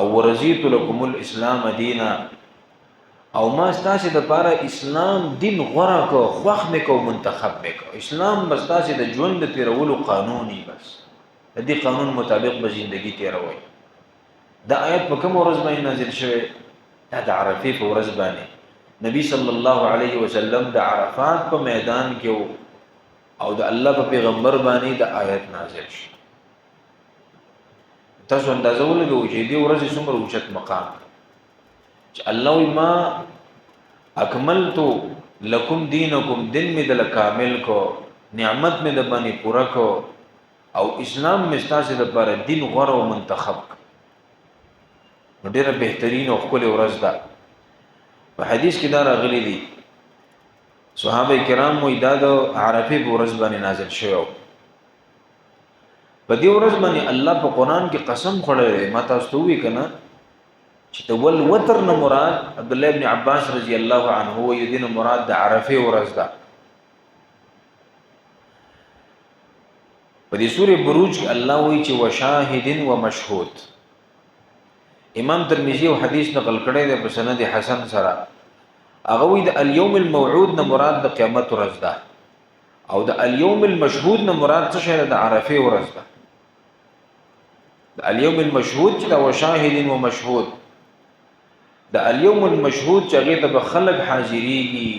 او ورضیت لکم الاسلام دینا او ما ستاسو لپاره اسلام دین غوړه کو خوښ مې کو منتخب مې کو اسلام بس تاسو د ژوند تیرولو قانوني بس د دې قانون مطابق به ژوندۍ تیروي. دا آیت په کوم ورځ باندې نازل شوه؟ دا د عرفه په ورځ باندې نبی صلی الله علیه وسلم د عرفات په میدان کې او د الله په پیغمبر باندې د آیت نازل شو. تاسو اندازه ولګوئ چې دې ورځ څومره اوچت مقام چې الله ما اکملت لکم دینکم دین می دل کامل کو نعمت می د باندې پورا کو او اسلام می ستاسو لپاره دین غوړ او منتخب ډیره بهترین او خپل ورځ ده. په حدیث کې دا راغلي دي صحابه کرام مو دا د عرفه په ورځ باندې نازل شوی په دې ورځ باندې الله په قران کې قسم خوړی ما تاسو ته وی کنه چې تول وتر نه مراد عبد الله ابن عباس رضی الله عنه و یدین مراد د عرفه ورځ ده. په دې سورې بروج کې الله وایي چې وشاهد و مشهود. امام ترمذی او حدیث نقل کړی دی په سند حسن سره هغه وایي د الیوم الموعود نه مراد د قیامت ورځ ده او د الیوم المشهود نه مراد څه شی د عرفه ورځ ده. د الیوم المشهود چې د وشاهد و مشهود د الیوم المشهود چې هغه ته خلق حاضریږي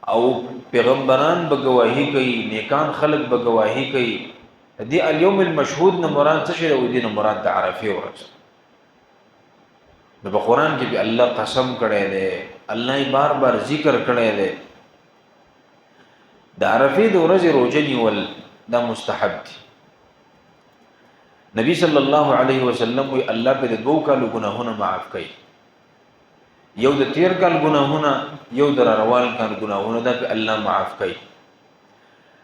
او پیغمبران به گواہی کوي، نیکان خلق به گواہی کوي. دی الیوم المشهود نه مراد څه شی دی؟ نه مراد د عرفه ورځ. نو په قران کې به الله قسم کړی دی، الله بار بار ذکر کړی دی. د عرفه د ورځې روزه نیول دا مستحب دی. نبی صلی الله علیه وسلم وی الله په د 2 کالو ګناهونه معاف کوي. یو د 13 کال ګناهونه، یو د روان کال ګناهونه، دا په الله معاف کوي.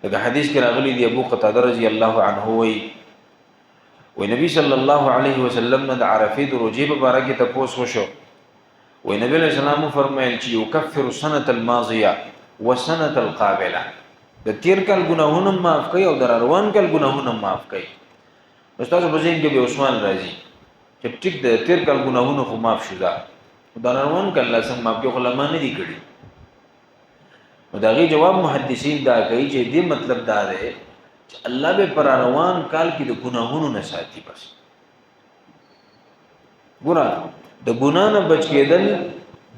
دغه حدیث کې راغلی دی ابو قتاده رضی الله عنه وی نبی صلی الله علیه وسلم نه د عرفه د روزې په اړه کې تاسو وشو. وی نبی علیہ السلام فرمایل چې یکفر السنه الماضیه والسنه القابله. د 13 کال ګناهونه معاف کوي او د روان کال ګناهونه معاف کوي. استاد په ځین کې به عثمان راضي چې ټیک د 13 کال ګناهونه خو معاف شو، دا روان کال الله سم معاف کې علماء نه دي کړی. نو دا غي جواب محدثین دا کوي چې دې مطلب دا دی چې الله به پر روان کال کې د ګناهونو نه ساتي. بس ګناه د ګناه نه بچ کېدل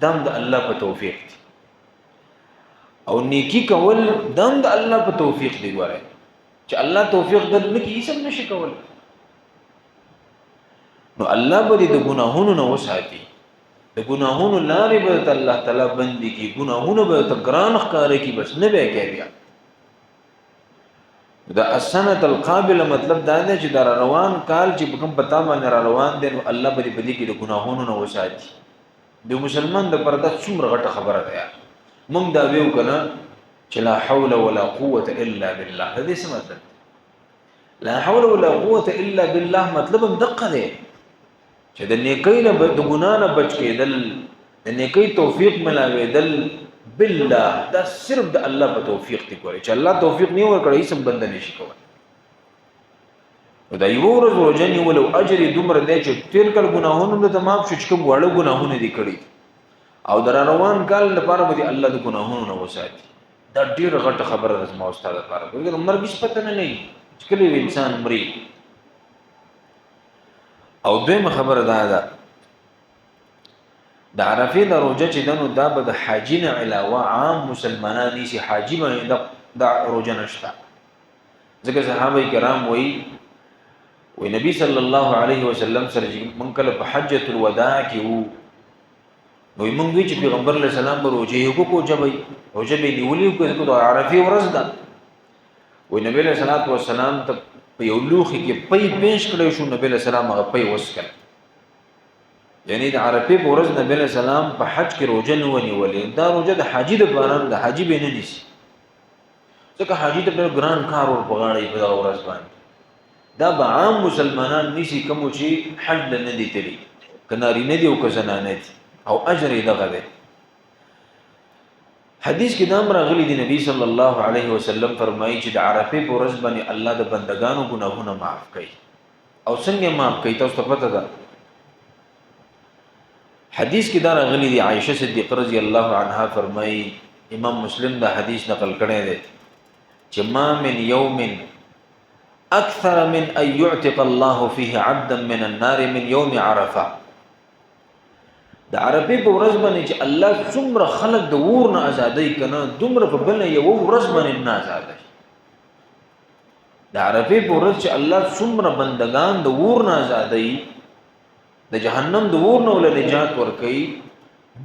دم د الله په توفیق دی، او نیکی کول دم د الله په توفیق دی. ګوره چې الله توفیق درنه کې هیڅ نشي کول، نو الله به د ګناهونو نه وساتي. د ګناهونو لارې به الله تعالی بندي کی، ګناهونو به تګران ښکارې کی، بس نه به کوي. بیا دا السنه القابله مطلب دا دی چې دا روان کال چې کوم پتا باندې را روان دي، نو الله به دې کې د ګناهونو نه وساتي. د مسلمان د پرده څومره غټه خبره ده. موږ دا ویو کنه چې لا حول ولا قوه الا بالله. دې څه مطلب؟ لا حول ولا قوه الا بالله مطلب هم دقه دی چې د نیکۍ نه د ګنا نه بچ کېدل، د نیکۍ توفیق ملاوېدل بالله، دا صرف د الله په توفیق دی. کوي چې الله توفیق نه ورکړي هیڅ بنده نشي کولای. دا یو ورځ روزه نیول او اجر دومره دی چې 13 کال ګناهونه د تمام شو چې کوم وړو ګناهونه دي کړی، او در روان کال لپاره به الله د ګناهونو نه وساتي. دا ډیر غټه خبره ده زما استاد لپاره. ګورګر عمر هیڅ پته نه لګي چې کله انسان مري. او دویمه خبره ده د عرفه د روزه چې دنو دا به د حاجی نه علاوه عام مسلمانان نشي حاجی باندې د روزه نشته. ځکه صحابه کرام وی نبی صلی الله علیه وسلم سره من کله په حجۃ الوداع کې وو، نو موږ وی چې پیغمبر علیه السلام به روزه یو کو جبې روزه به نیولې کو د عرفه ورځ ده. وی نبی علیہ الصلوۃ والسلام ته په یو لوخي کې پي پېښ کړی شو. نبی علیہ السلام هغه پي وسکل، یعنی د عرفه په ورځ نبی علیہ السلام په حج کې روزه نه ونیولې. دا روزه د حاجی د باران د حاجی به نه نيسي، ځکه حاجی ته ډېر ګران کار ور بغاړي په ورځ باندې. دا به عام مسلمانان نيسي کوم چې حج نه دي تللی، کناري نه دي او کزنانه دي، او اجر یې دغه دی. حدیث کې نام راغلی دی نبی صلی الله علیه وسلم فرمایي چې د عرفه په ورځ باندې الله د بندگانو ګناهونه معاف کوي. او څنګه معاف کوي تاسو ته پته ده؟ حدیث کې دا راغلی دی عائشه صدیقه رضی الله عنها فرمایي، امام مسلم دا حدیث نقل کړی دی چې ما من یوم اکثر من ان يعتق الله فيه عبدا من النار من يوم عرفه. د عرفه په ورځ باندې چې الله څومره خلق د ور نه آزادۍ کنه، دومره په بل یو ورځ باندې نه آزادۍ. د عرفه په ورځ چې الله څومره بندگان د ور نه آزادۍ، د جهنم د ور نه ول نجات ورکړي،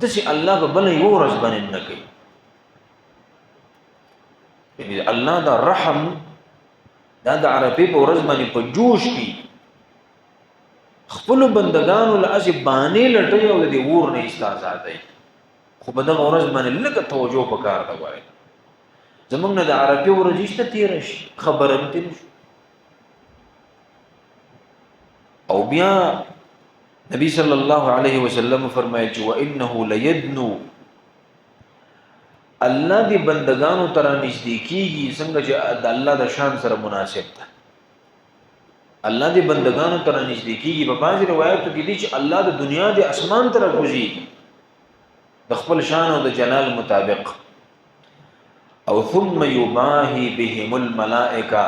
دسي الله په بل یو ورځ باندې نه کوي. یعنی الله دا رحم دا د عرفه په ورځ باندې په جوش کې خپل بندگانو لاسه باندې لټي او د ور نه استازادای. خو په دغه ورځ باندې لږه توجه وکړه دا وایي زمونږ نه د عرفه ورځ ته تیر شي خبره متن شو. او بیا نبی صلی الله علیه وسلم فرمایي چې وانه ليدنو، الله دی بندگانو تر نږدې کیږي څنګه چې د الله د شان سره مناسب ده. الله دی بندگانو تر نږدې کیږي. په بعض روایتو کې دي چې الله د دنیا د اسمان تر کوزي د خپل شان او د جلال مطابق. او ثم يباهي بهم الملائکه،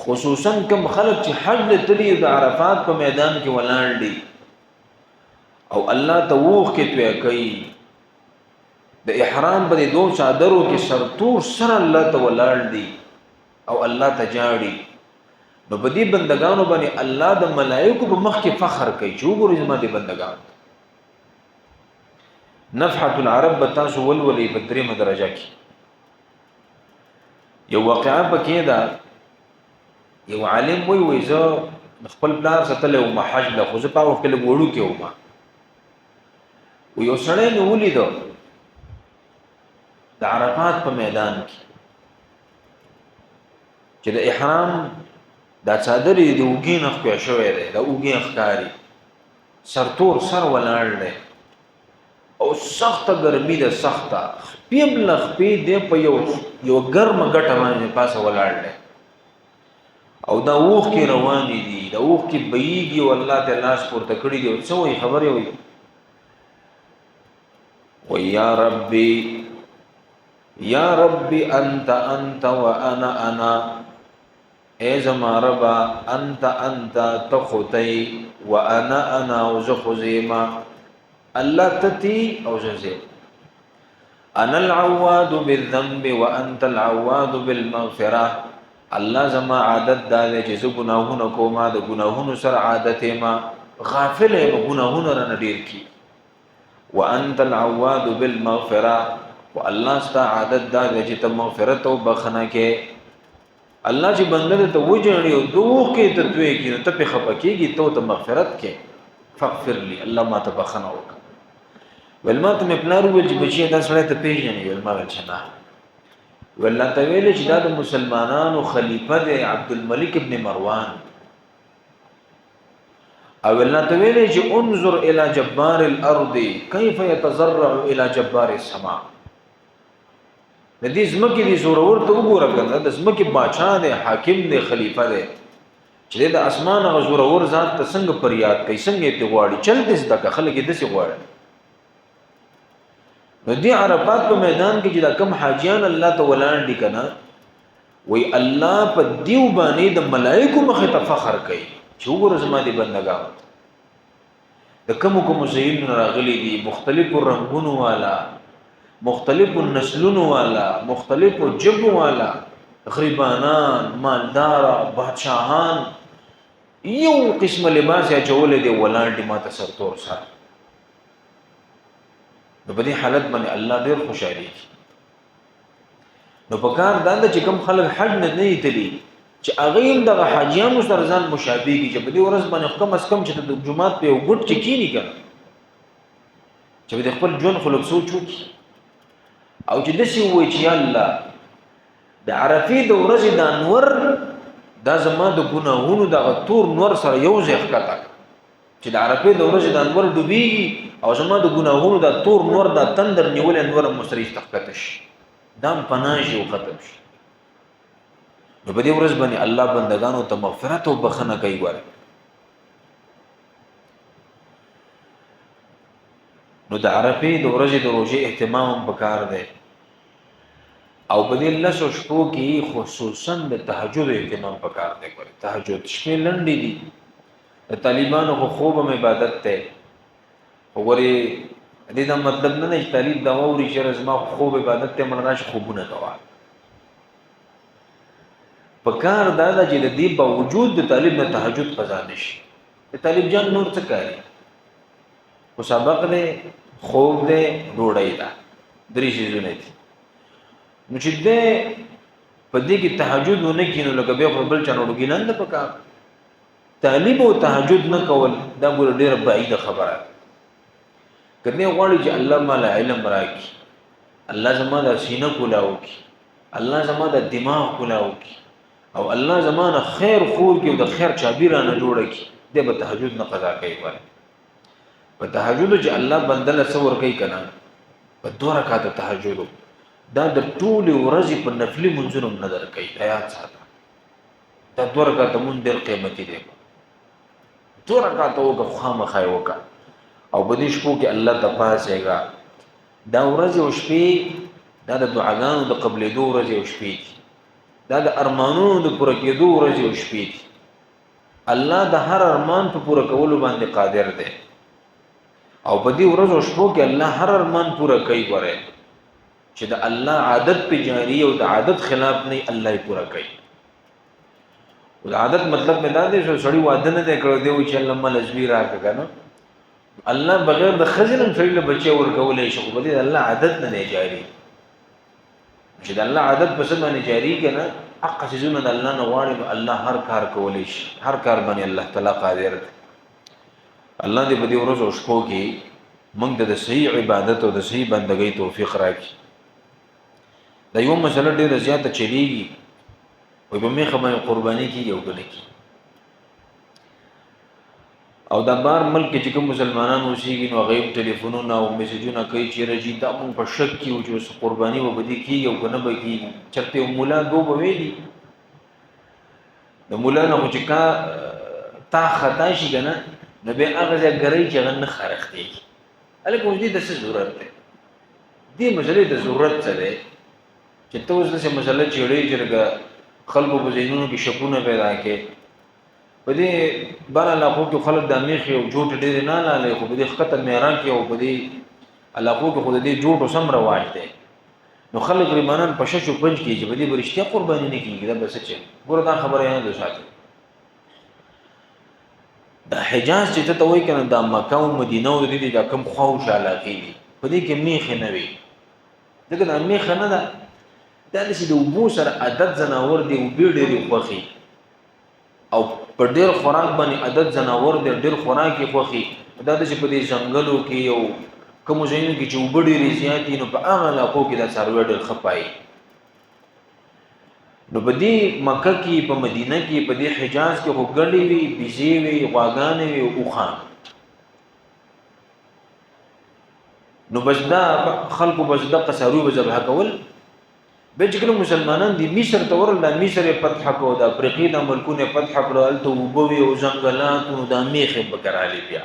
خصوصا کم خلق چې حج تلی د عرفات په میدان کې ولاړ دي او الله توخ کې توې کوي، د احرام په دوه چادرو کې سرتور سره الله ته ولاړ دي او الله ته جاړي. نو په دې بندگانو باندې الله د ملائکو په مخ کې فخر کوي چې وګورئ زما دي بندگان. نفحة العرب بتاسو ولولي په درېمه درجه کې یو واقعا پکې دا یو عالم وی زه خپل پلار ستله او حج له خو زه په وخت کې وړو کې ومه و یو سړی نو ولیدو د عرفات په میدان کې چې د احرام دا څادر دی وګین خو شوې ده دا وګین ښکاری سرتور سر ولاړ دی او سخت ګرمي ده سخته پیبل خپې دی په یو ګرم غټه باندې پاسه ولاړ دی او دا اوخ کې روان دي دا اوخ کې بېږي او الله تعالی لاس پورته کړی دی او څه وایي خبره وایي و یا ربي انت وانا اے زما ربا انت تخطي وانا وزخزيما الله تتي او ززي انا العواد بالذنب وانت العواد بالمغفره الله زما عادت دا چې زه ګناهونه کومه د ګناهونو سره عادت ما غافل یم ګناهونه رانه ډیر کی وانت العواد بالمغفره والله ستا عادت دا چې ته مغفرت او بخنه کې الله چې بنده ته وجړي او دوه کې ته دوی کې ته په خپکیږي ته مغفرت کې فغفر لي الله ما ته بخنه وکړه ولما ته مې پلار ویل چې بچي دا سره ته پیژنې ول ما ولچنا ولله ته ویل چې دا د مسلمانانو خلیفہ دی عبد الملک ابن مروان او ولله ته ویل چې انظر الى جبار الارض كيف يتضرع الى جبار السماء د دې زمکه دي زورور ته وګوره کنه د زمکه بادشاہ دی حاکم دی خلیفہ دی چې د اسمان غ زورور ذات ته څنګه فریاد کوي څنګه ته غواړي چل دې صدقه خلک دې سي غواړي نو دی عرفات په میدان کې چې دا کم حاجیان الله ته ولاړ دي کنه وای الله په دیو باندې د ملائکه مخه ته فخر کوي چې وګوره زما دي بندګان د کوم زین راغلي دي مختلف رنگونو والا مختلف نسلونو والا مختلف جبو والا غریبانان مالدار بادشاہان یو قسم لباس یا چولې دی ولاړ دي ما ته سرتور سره نو په دې حالت باندې الله ډېر خوشاله نو په کار دا چې کوم خلک حج نه تلي چې هغه هم د حاجیانو سره ځان مشابه کی چې په دې ورځ باندې کم از کم چې د جمعات په یو ګډ کې کینی کړه چې د خپل ژوند خلک سوچ وکړي او چې دسی وای چې الله د عرفې د ورځې د انور دا زما د ګناهونو د تور نور سره یو ځای ښکته چې د عرفې د ورځې د انور ډوبېږي او زما د ګناهونو د تور نور د تندر نیول انور مستریح تخکته شي دام پناهي او ختم شي نو په دې ورځ باندې الله بندگانو ته مغفرت او بخنه کوي ګوره نو د عرفې د ورځې د روزې اهتمام وکړ دی او په دې لاسو شپو کې خصوصا د تهجد اهتمام وکړ دی ګوره تهجد شپې لنډې دي د طالبانو خو خوب هم عبادت ته وګوري دې دا مطلب نه چې طالب دا ووري چې زما خوب عبادت ته مړ راشي خوبونه کوي په کار دا چې د دې باوجود د طالب نه تهجد قضا نشي طالب جان نور څه کوي او سبق دې خوب دې ډوړی دا درې شیزونه دي نو چې دې په دې کې تهجد ونه کینو لکه به خپل چانو ګینند پکا طالب او تهجد نه کول دا ګور ډیره بعیده خبره کله غواړي چې الله مال علم راکړي الله زما د سینې کولاو کی الله زما د دماغ کولاو کی او الله زمانه خیر خور کې د خیر چابیرانه جوړه کی د به تهجد نه قضا کوي وره په تهجد چې الله بندل څور کوي کنه په 2 رکعات تهجد دا د ټول ورځې په نفلي منځونو نظر کوي حیات ساته دا 2 رکعات مون ډېر قیمتي دي 2 رکعات وګه خامخای وکا او په دې شپو کې الله د پاسهګا دا ورځ او شپې دا د دعاګانو د قبلې دوه ورځې او شپې دا د ارمانونو د پوره کېدو ورځې او شپې الله د هر ارمان په پوره کولو باندې قادر دی او په دې ورځ او شپو کې الله هر ارمان پوره کوي غره چې د الله عادت په جاری او د عادت خلاف نه الله یې پورا کوي. او د عادت مطلب مې دا دی چې سړی واده نه دی کړی دی چې الله مل ازوی راکړه نو الله بغیر د خزنم سړی له بچي ورکولې شي، خو به د الله عادت نه جاری. چې د الله عادت په څه باندې جاری کنه حق سيزونه د الله نه غواړي الله هر کار کولای شي، هر کار باندې الله تعالی قادر دی. الله دې په دې ورځو شپو کې موږ د صحیح عبادت او د صحیح بندګۍ توفیق راکړي. دا یو مسله ډیره زیاته چلیږي وي په میخه باندې قرباني کیږي او کنه کی او دا بار ملک چې کوم مسلمانان اوسېږي نو غیب ټلیفونونه او میسجونه کوي چې رجی دا مونږ په شک کې او چې قرباني وبدي کیږي او کنه به کیږي چرته مولا دو به ویلي د مولا نه چې کا تا خطا شي کنه نو به هغه ځای چې غن خرخ دی الکه دې د څه ضرورت ده دې مسلې د ضرورت څه ده چې ته اوس د مسله چېړې چرګه خلکو په ذهنونو کې شکونه پیدا کړي په دې بار علاقو کې خلک د میخ او جوړ ډېر نه لاله خو په دې خطر میران کې او په دې علاقو کې خو دې جوړ سم رواج دی نو خلک ریمانان په ششو پنځ کې چې په دې برشتیا قرباني نه کیږي دا بس چې ګوره دا خبره نه ده ساتي د حجاز چې ته وایې کنه د مکه او مدینه او د دې د کم خوښ علاقې دي په دې کې میخ نه وي دغه د میخ نه ده دا چې د وبو سره عادت زناور دی او بیډ لري خوخي او په ډېر خوراک باندې عادت زناور دی ډېر خوراکي خوخي دا چې په دې ځنګلو کې او کوم ځایونو کې چې وبډي ریزياتي نو په هغه علاقو کې دا سروي ډېر خپای نو په دې مکه کې په مدینه کې په دې حجاز کې خو ګړې وي بيزي وي غواګانې وي او خان نو بجدا خلکو بجدا قصاروي وذبح کول به چې کوم مسلمانان دي مصر ته ورل مصر فتح کو د افریقې د ملکونو فتح کړل ته وبوي او ځنګلات نو د میخه بکرالی بیا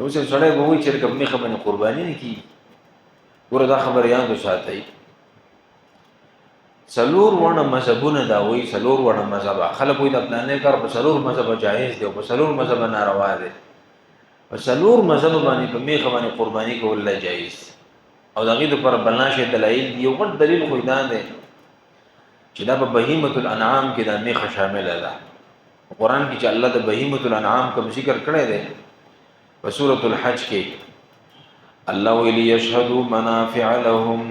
اوس سره به وي چې کوم میخه باندې قرباني نه کی ګوره دا خبر یاد وساتئ سلور ونه مذهبونه دا وایي سلور ونه مذهب خلک وایي د پلانې کار په سلور مذهب جایز دی او په سلور مذهب ناروا دی په سلور مذهب باندې په میخه باندې قرباني کول لا جایز او دغه د پر بلناشه دلایل دی یو غټ دلیل خو دا دی چې دا په بهیمه الانعام کې د میخه شامل ده قرآن کې چې الله د بهیمه الانعام کوم ذکر کړی دی په سورۃ الحج کې الله ویلی یشهدوا منافع لهم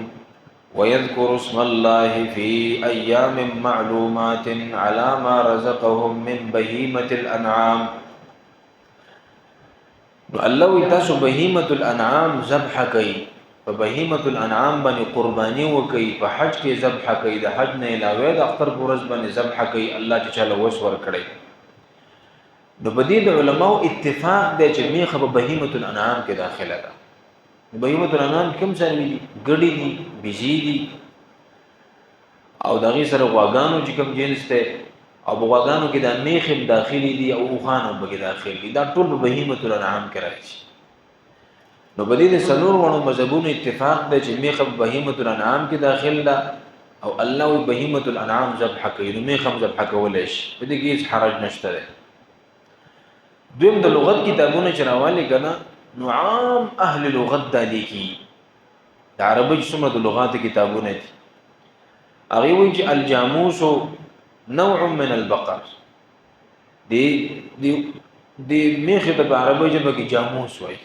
ويذكر اسم الله في ايام معلومات على ما رزقهم من بهيمه الانعام الله وتاسو بهيمه الانعام ذبح کوي په بهیمه الانعام باندې قرباني وکي په حج کې ذبح کوي د حج نه علاوه د اختر پورز باندې ذبح کوي الله چې چاله وس ور کړی نو بدی د علماو اتفاق دی چې میخه په بهیمه الانعام کې داخله ده بهیمه الانعام کوم ځای دي ګډي دي بيزي دي او دغه سره غواګانو چې کوم جنس ته او غواګانو کې د میخه داخلي دي او خانو به داخلي دا ټول په بهیمه الانعام کې راځي نو بدی د سلور ونو مذهبونو اتفاق دی چې میخه بهیمه الانعام کې داخل ده او الله وی بهیمه الانعام ذبح کوي نو میخه ذبح کولای شي په دې کې هیڅ حرج نشته ده دویم د لغت کتابونه چرواله کنا نو عام اهل لغت د لیکي د عربی څومره د لغات کتابونه دي هغه وی چې الجاموس نوع من البقر دی میخه د عربی ژبه کې جاموس وایي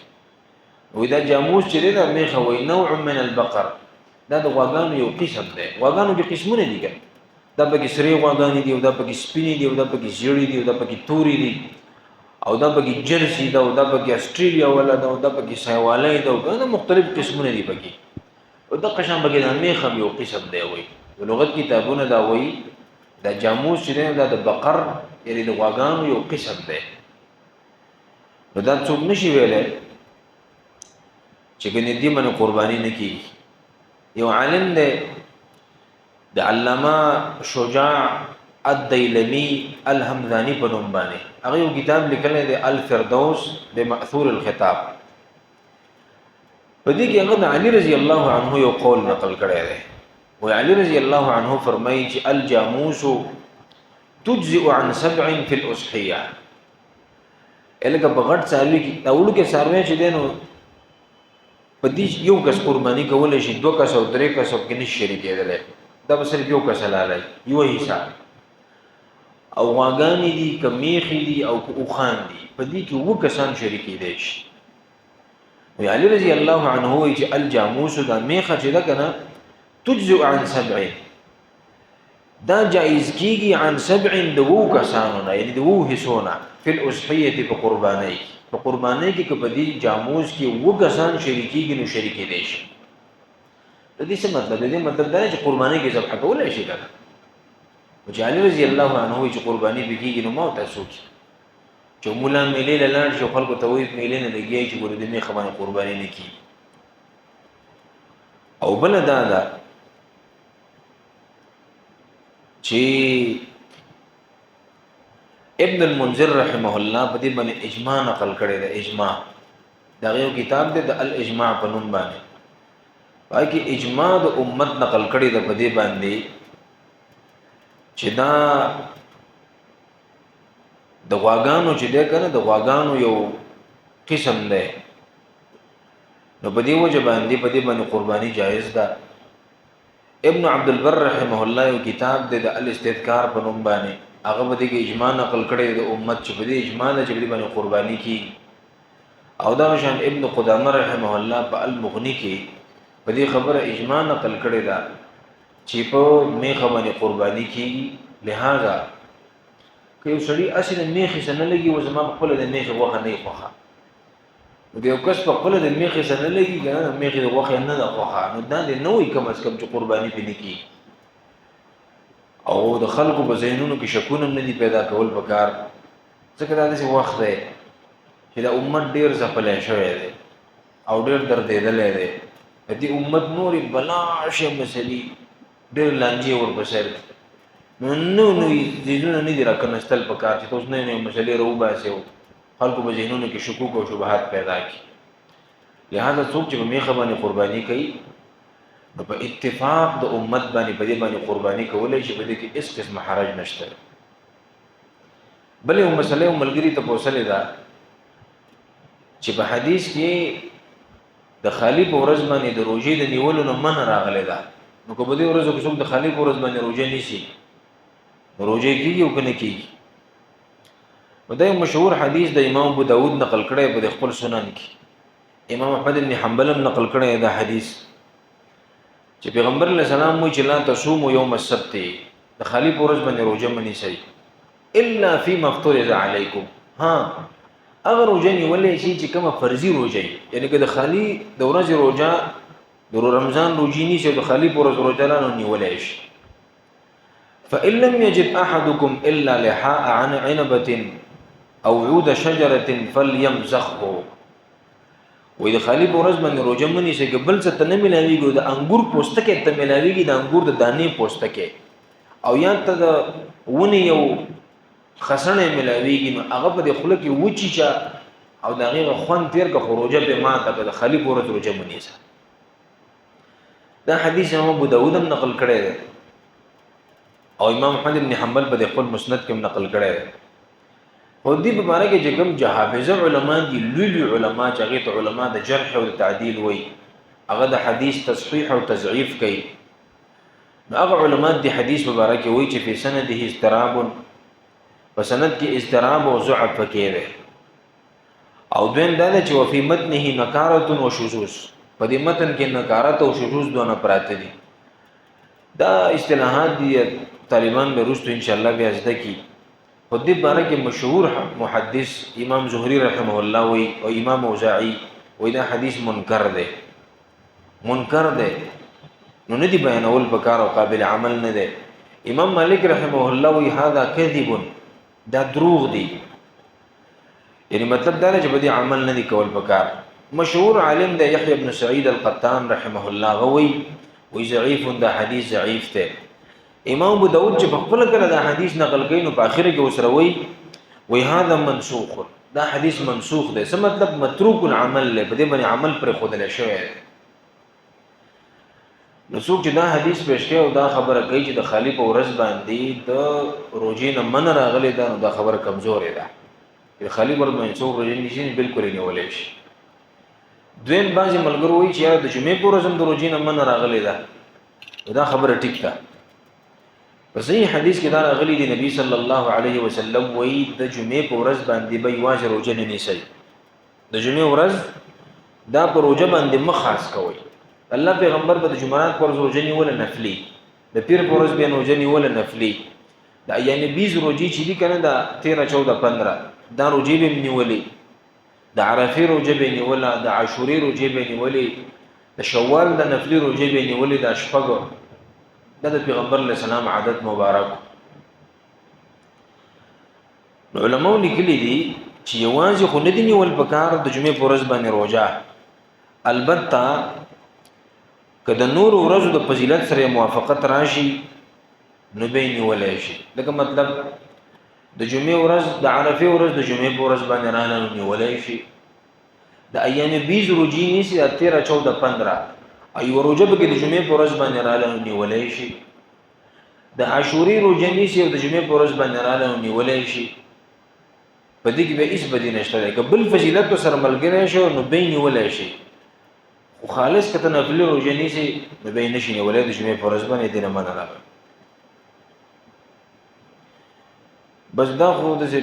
وې دا جاموس چې دا میخه وای نوع من البقر دا د غواګانو یو قسم دی غواګانو کې قسمونه دي کنه دا پکې سری غواګانی دي او دا پکې سپینې دي او دا پکې زیړې دي او دا پکې تورې دي او دا پکې جرسي دا او دا پکې استرالیا ولا دا او دا پکې سایوالای دا دا مختلف قسمونه دي پکې او دا قشان پکې د میخه یو قسم دی وای د لغت کتابونه دا وای دا جاموس چې دا د بقر یعنی د غواګانو یو قسم دی نو دا څوک نشي ویلای چې ګنې دې باندې قرباني نه کیږي یو عالم دی د علامه شجاع الدیلمی الحمدانی په نوم باندې هغه یو کتاب لیکلی دی الفردوس بمأثور الخطاب په دې کې هغه علي رضی الله عنه یو قول نقل کړی دی و علي رضی الله عنه فرمایي چې الجاموس تجزئ عن 7 في الاضحيه الګه بغټ سالي کې اول کې سروي چې دینو په دې یو کس قرباني کولای شي 2 کس او 3 کس او کې نشي شریکېدل دا به صرف یو کس لاله یو حساب او واغانی دي کمیخي دي او اوخان دي په دې کې و کسان شریکېدل شي وی علی رضی الله عنه وی چې الجاموس دا میخه چې دا کنه تجزئ عن 7 دا جائز کیږي عن 7 دو کسانو نه یعنی دو حصونا فی الاضحیه په قربانی په قربانی کې کبدی جاموس کې و کسان شریکیږي نو شریکې دي شي د دې څه مطلب دی مطلب دا چې قربانی کې ذبح کول شي کنه چې علی رضی الله عنه وی چې قربانی بکیږي نو ما تاسو چې مولا میلې لاله شو خلکو ته وی میلې نه لګي چې ګورې دې خبره قرباني نه کی او بل دا چې ابن المنذر رحمه الله په دې باندې اجماع نقل کړی دی اجماع دا یو کتاب دی د الاجماع په نوم باندې پای کې اجماع د امت نقل کړی دی په دې باندې چې دا د غواګانو چې ده کنه د غواګانو یو قسم ده نو په دې وجه باندې په دې باندې قرباني جایز ده ابن عبد البر رحمه الله یو کتاب ده د الاستذکار په نوم باندې هغه په دې کې اجماع نقل کړی د امت چې په دې اجماع ده چې په دې باندې قرباني کی او دا شان ابن قدامه رحمه الله په المغنی کې په دې خبره اجماع نقل کړی ده چې په میخه باندې قرباني کی لہذا که یو سړی اصل میخه سره لګي و زما خپل د میخه وخه نه خوخه د یو کس په خپل د میخه سره لګي کنه میخه د وخه نه ده خوخه نو دا د نوې کم از کم چې قرباني پې نکی او د خلکو په ذهنونو کې شکونه نه دي پیدا کول پکار ځکه دا د وخت دی چې د امت ډیر ځپلې شوی دی او ډیر دردېدلې دی د دې امت نورې بلا شه مسلې ډیر لانجې ورپسې نو ذهنونه نه دي راکنستل پکار چې تاسو نه مسلې رو باسي خلکو په ذهنونو کې شکوک او شبهات پیدا کی لہذا څوک چې میخه باندې قرباني کوي نو په اتفاق د امت باندې په دې باندې قرباني کولای شي په دې کې اس قسم حرج نشته بلې یو مسله ملګری ته پوښتنه ده چې په حدیث کې د خالی په ورځ باندې د روزې د نیولو نه من راغلی ده نو کو په دې ورځ کې څوک د خالی په ورځ باندې روزه نیسي روزه کیږي او کنه کیږي دا مشهور حدیث د امام ابو داود نقل کړی په خپل سنن کې امام احمد بن حنبل نقل کړی دا حدیث چې پیغمبر علیه السلام وی چې لا تصوموا یوم السبت د خالی په ورځ باندې روزه منی سي الا فيما افترض عليكم ها اگر روزه نیولې شي چې کومه فرضي روزه یعنی که د خالی د ورځې روزه د رمضان روزه نشي د خالی په ورځ روزه نه نیولې شي فإن لم يجد أحدكم إلا لحاء عن عنبة او عود شجره فليمزخه وې د خالی په ورځ باندې روزه منی شي قبل څه ته نه ملاويږي د انګور پوستکه ته ملاويږي د انګور د دانې پوستکه او یا ته د ونی یو خسنه ملاويږي نو هغه په خله کې وچی چا او دغه خوان تیر کا خروجه به ما ته د خالی په ورځ روزه منی سه دا حدیث امام ابو داود هم نقل کړی دی او امام احمد بن حنبل په خپل مسند کې نقل کړی دی او دې په اړه کې چې کوم جهابزه علما دي لولي علما چې هغه علما د جرح او تعدیل وای هغه د حدیث تصحیح او تضعیف کوي نو هغه علما د حدیث مبارک وای چې په سنده اضطراب په سند کې اضطراب او ضعف پکې ده او دویم دا چې وفي متنه نکارت و شذوذ په دې متن کې نکارت او شذوذ دونه پراته دي دا اصطلاحات دي طالبان به روستو ان شاء الله بیا زده کی په دې باره کې مشهور محدث امام زهري رحمه الله وی او امام اوزاعي وی دا حدیث منکر دی نو ندی بیانول پکار او قابل عمل نه دی امام مالک رحمه الله وی هذا کذب دا دروغ دی یعنی مطلب دا چې بدی عمل نه دی کول پکار مشهور عالم دی یحیی بن سعید القطان رحمه الله وی ضعیف دا حدیث ضعیف ته امام ابو داود چې په خپل کله دا حدیث نقل کړي نو په اخر کې وسره وی هذا منسوخ دا حدیث منسوخ دی څه مطلب متروک العمل له بده باندې عمل پر خود له شوی نو څوک چې دا حدیث پېښ کوي او دا خبره کوي چې د خالی په ورځ باندې د روزې نه من راغلی دا نو دا خبره کمزورې ده د خالی ورځ باندې څوک روزې نشي بالکل نه ولې شي دویم بعضې ملګرو وایي چې یاره د جمعې په ورځ هم د روژې نه منع راغلې ده، دا خبره ټیک ده. په صحیح حدیث کې دا راغلی دی، نبی صلی الله علیه وسلم وایي د جمعې په ورځ باندې به یوازې روژه نه نیسئ. د جمعې ورځ دا په روژه باندې مه خاص کوئ. الله پیغمبر به د جمعرات په ورځ روژه نیوله نفلي، د پیر په ورځ به روژه نیوله نفلي، د ایام بیز روژې چې دي که نه، د 13 14 15 دا روژې به یې نیولې، د عرفې روژه به یې نیوله، د عاشورې روژې به یې نیولې، د شوال د نفلي روژې به یې نیولې، دا شپږ. دا د پیغمبر علیه السلام عادت مبارک. نو علماء لیکلي دي چې یوازې خو نه دي نیول پکار د جمعې په ورځ باندې روژه، البته که د نورو ورځو د فضیلت سره موافقت راشي نو به یې نیولی شي. لکه مطلب د جمعې ورځ، د عرفې ورځ د جمعې په ورځ باندې راغله نو نیولی شي. د ایام بیز روژې نیسي، د 13 14 15 ایوه روژه به کې د جمعې په ورځ باندې راغله نو نیولی شي. د عاشورې روژه نیسي او د جمعې په ورځ باندې راغله نو نیولی شي. په دې کې به هېڅ بدي نشته دی. که بل فضیلت سره ملګری شو نو به یې نیولی شي، خو خالص که ته نفلي روژه نیسي نو به یې نشي نیولی. د جمعې په ورځ باندې دې نه منع راغله. بس دا خو داسې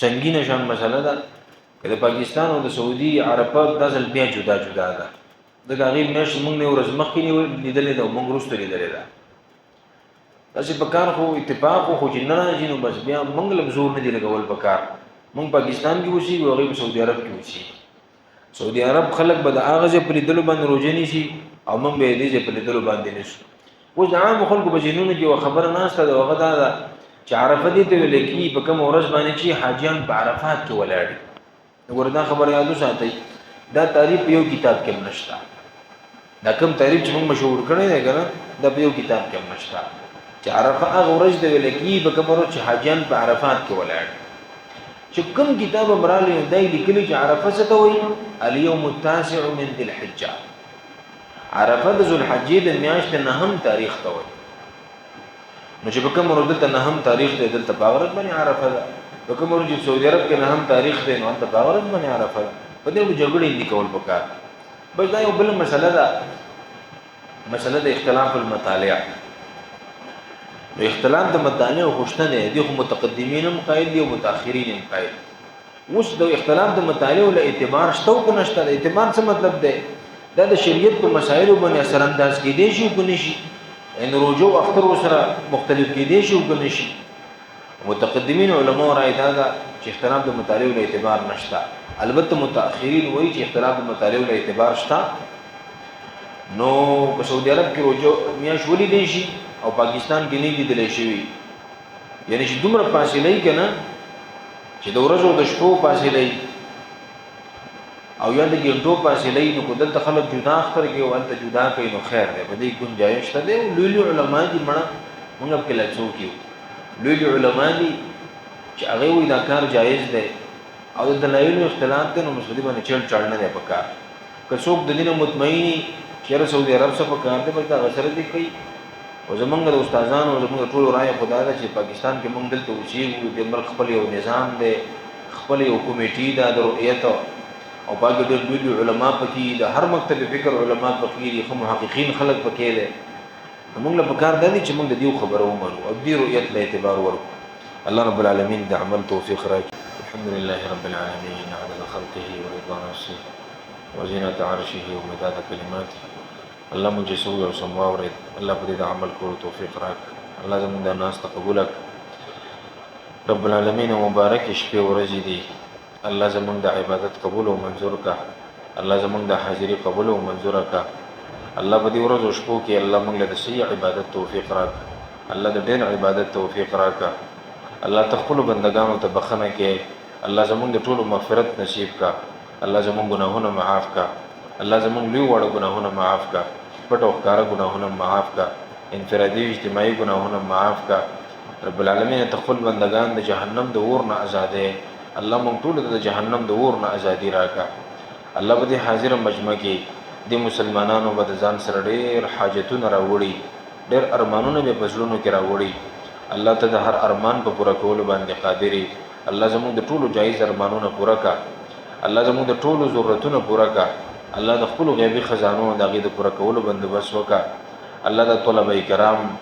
سنګینه شان مسله ده. که د پاکستان او د سعودي عرفه دا ځل بیا جدا جدا ده. ځکه هغې میاشت موږ نه ورځ مخکې لیدلې ده او موږ وروسته لیدلې ده. داسې په کار خو اتفاق خو چې نه راځي نو بس بیا موږ لږ زور نه دي لګول په کار. موږ پاکستان کې اوسېږو، هغوی په سعودي عرب کې اوسېږي. سعودي عرب خلک به د هغه ځای په لیدلو باندې روژه نیسي او موږ به یې دې ځای په لیدلو باندې نیسو. اوس د عامو خلکو په ذهنونو کې یوه خبره ناسته ده، هغه دا ده چې عرفه دې ته ویل کېږي په کومه ورځ باندې چې حاجیان په عرفات کې ولاړ دي. وګوره دا خبره یاد وساتئ، دا تعریف په یو کتاب کې هم نشته. دا کوم تعریف چې موږ مشهور کړی دی که نه، دا په یو کتاب کې هم نشته چې عرفه هغه ورځ ته ویل کېږي په کومه ورځ چې حاجیان په عرفات کې ولاړ دي. چې کوم کتاب هم راغلی نو دا یې لیکلي چې عرفه څه ته وایي؟ الیوم التاسع من ذی الحجه. عرفه د ذوالحجې د میاشتې 9 تاریخ ته وایي. نو چې په کوم ورځ دلته 9 تاریخ دی، دلته په هغه ورځ باندې عرفه ده. په کوم ورځ چې سعودي عرب کې 9 تاریخ دی نو هلته په هغه ورځ باندې عرفه ده. په دې جګړې نه کول پکار. بس دا یو بل مسله ده، مسله د اختلاف المطالع. نو اختلاف د مطالع خوشته دی، دي خو متقدمین هم قایل دي او متأخرین هم قایل. اوس د اختلاف د مطالع له اعتبار شته او که نشته؟ د اعتبار څه مطلب دی؟ دا د شریعت په مسایلو باندې اثر انداز کېدی شي او که نه شي. ان روجو اختر سره مختلف کېدی شي او که نه شي. متقدمین علماء رائے دا ده چې اختلاف د مطالع له اعتبار نشته. البته متأخرین وایي چې اختلاف د مطالع له اعتبار شته. نو په سعودي عرب کې روجو میاشت ولیدلی شي او پاکستان کې نه لیدلی شوي، یعنی چې دومره فاصله یې که نه چې د ورځو د شپو فاصله یې او یا د ګنټو فاصله یې، نو که دلته خلک جدا اختر کوي او هلته جدا کوي نو خیر دی، په دې ګنجایش شته دی. لوی لوی علما دي مړه، موږ پکې لا څوک یو لوی لوی علما دي چې هغوی وایي دا کار جایز دی او د دلایلو اختلاف دی، نو مسعودي باندې چل چاړ نه دی پکار. که څوک د دې نه مطمئن چې یاره سعودي عرب څه پکار دی، بس د هغه سره دې کوي. او زمونږ د استادانو او زمونږ د ټولو رایه خدا ده چې پاکستان کې موږ دلته اوسېږو، د ملک خپل یو نظام دی، خپل یو کمیټي ده د رؤیت او باقي ډېر لوی لوی علما پکې، د هر مکتب فکر علما پکې دي، ښه محققین خلک پکې دی. نو موږ له پکار دا دي چې موږ د دې خبره ومنو او دې رؤیت له اعتبار ورکړو. الله رب العالمین د عمل توفیق راکړي. الحمد لله رب العالمین عدد خلقه ورضا نفسه وزینة عرشه ومداد کلماته. الله مونږ چې سوي او سم واورېد، الله په دې د عمل کولو توفیق راکړه. الله زموږ دا ناسته قبوله کړه. رب العالمین مبارکې شپې ورځې دي، الله زموږ د عبادت قبول او منظور کړه. الله زموږ د حاضري قبول او منظوره کړه. الله په دې ورځو شپو کې الله مونږ له د صحیح عبادت توفیق راکړه. الله د ډېر عبادت توفیق راکړه. الله ته خپلو بندګانو ته بخښنه کې، الله زموږ د ټولو مغفرت نصیب کړه. الله زموږ ګناهونه معاف کړه. الله زموږ لوی واړه ګناهونه معاف کړه، پټ او ښکاره ګناهونه معاف کړه، انفرادي اجتماعي ګناهونه معاف کړه. رب العالمین ته خپل بندگان د جهنم د اور نه ازادې، الله مونږ ټولو ته د جهنم د اور نه ازادي راکړه. الله به دې حاضره مجمع کې د مسلمانانو به د ځان سره ډېر حاجتونه راوړي، ډېر ارمانونه به په زړونو کې راوړي. الله ته د هر ارمان په پوره کولو باندې قادر یې. الله زموږ د ټولو جایز ارمانونه پوره کړه. الله زموږ د ټولو ضرورتونه پوره کړه. الله د خپل غیبی خزانو د غید پوره کولو بندوبست وکا. الله د طلبه کرام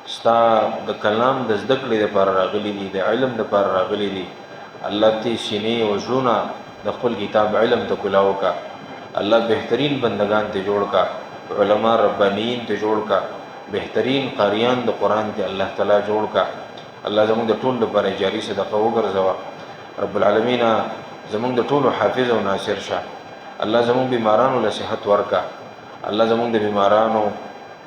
ستا د کلام د زده کړې لپاره راغلي دي، د علم لپاره راغلي دي. الله تی سینې او زړونه د خپل کتاب علم ته کلاو کا. الله بهترین بندگان ته جوړ کا، علما ربانیین ته جوړ کا، بهترین قاریان د قران ته الله تعالی جوړ کا. الله زموږ د ټول لپاره جاری صدقه وګرځوا. رب العالمین زموږ د ټول حافظ او ناصر شه. الله زموږ بیمارانو له صحت ورکا. الله زموږ د بیمارانو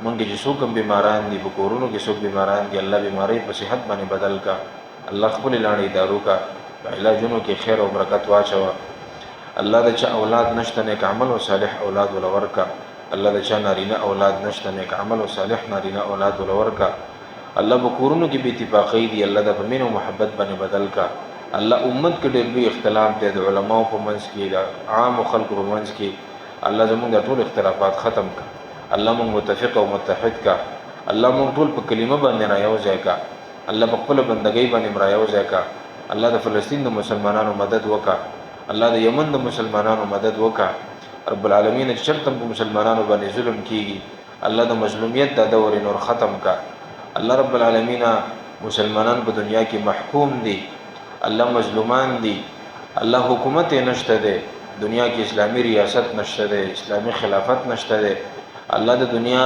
مونږ چې څوک بیماران دي په کورونو کې څوک بیماران دي الله بیماری په صحت باندې بدل کا. الله خپل لاندې دارو کا، علاجونو کې خیر او برکت واچوا. الله د چا اولاد نشته نیک عمل او صالح اولاد ولور کا. الله د چا نارینه اولاد نشته نیک عمل او صالح نارینه اولاد ولور کا. الله په کورونو کې به اتفاقی دي الله د پمن او محبت باندې بدل کا. الله امت کې ډېر لوی اختلاف دی د علماو په منځ کې د عام خلکو په منځ کې. الله زموږ د ټول اختلافات ختم کا. الله مونږ متفق او متحد کا. الله مونږ ټول په کلمه باندې رايوځای کا. الله په خپل بندګۍ باندې رايوځای کا. الله د فلسطین د مسلمانانو مدد وکا. الله د یمن د مسلمانانو مدد وکا. رب العالمین شرط په مسلمانانو باندې ظلم کیږي الله د مظلومیت د دور نور ختم کا. الله رب العالمین مسلمانان په دنیا کې محکوم دي، الله مظلومان دي، الله حکومت نشته ده دنیا کې، اسلامی ریاست نشته ده، اسلامی خلافت نشته ده. الله د دنیا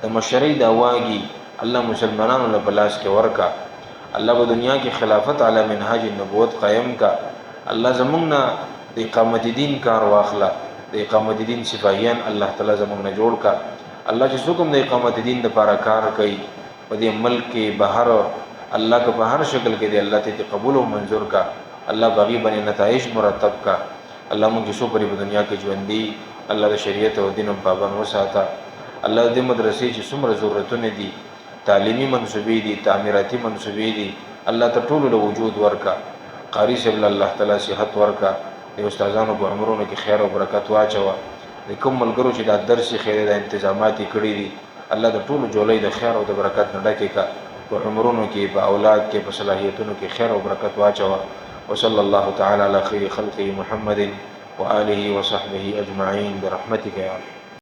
د مشرۍ د واګي الله مسلمانانو له بلاس کې ورکا. الله په دنیا کې خلافت علی منهاج النبوت قائم کا. الله زمونږ نه د اقامت دین کار واخلا، د اقامت دین سپاهیان الله تعالی زمونږ نه جوړ کا. الله چې څوک د اقامت دین لپاره کار کوي په دې ملک کې بهر الله که په هر شکل کې دی الله ته قبول او منظور کا. الله باغی باندې نتایج مرتب کا. الله موږ شو پرې په دنیا کې ژوند دي الله د شریعت او دین پابند وساته. الله دې مدرسې چې څومره ضرورتونه دي تعلیمي منصوبې دي تعمیراتي منصوبې دي الله ته ټول له وجود ورکا. قاری صاحب الله تعالی صحت ورکا. د استادانو په عمرونو کې خیر او برکت واچوا. د کوم ملګرو چې د درس خیر د تنظیمات کړی دي الله د ټول جولای د خیر او د برکت نه ډکې کا. په عمرونو کې په اولاد کې په صلاحیتونو کې خیر او برکت واچوا. وصلى الله تعالى على خير خلقه محمد وآله وصحبه أجمعين برحمتك يا رب.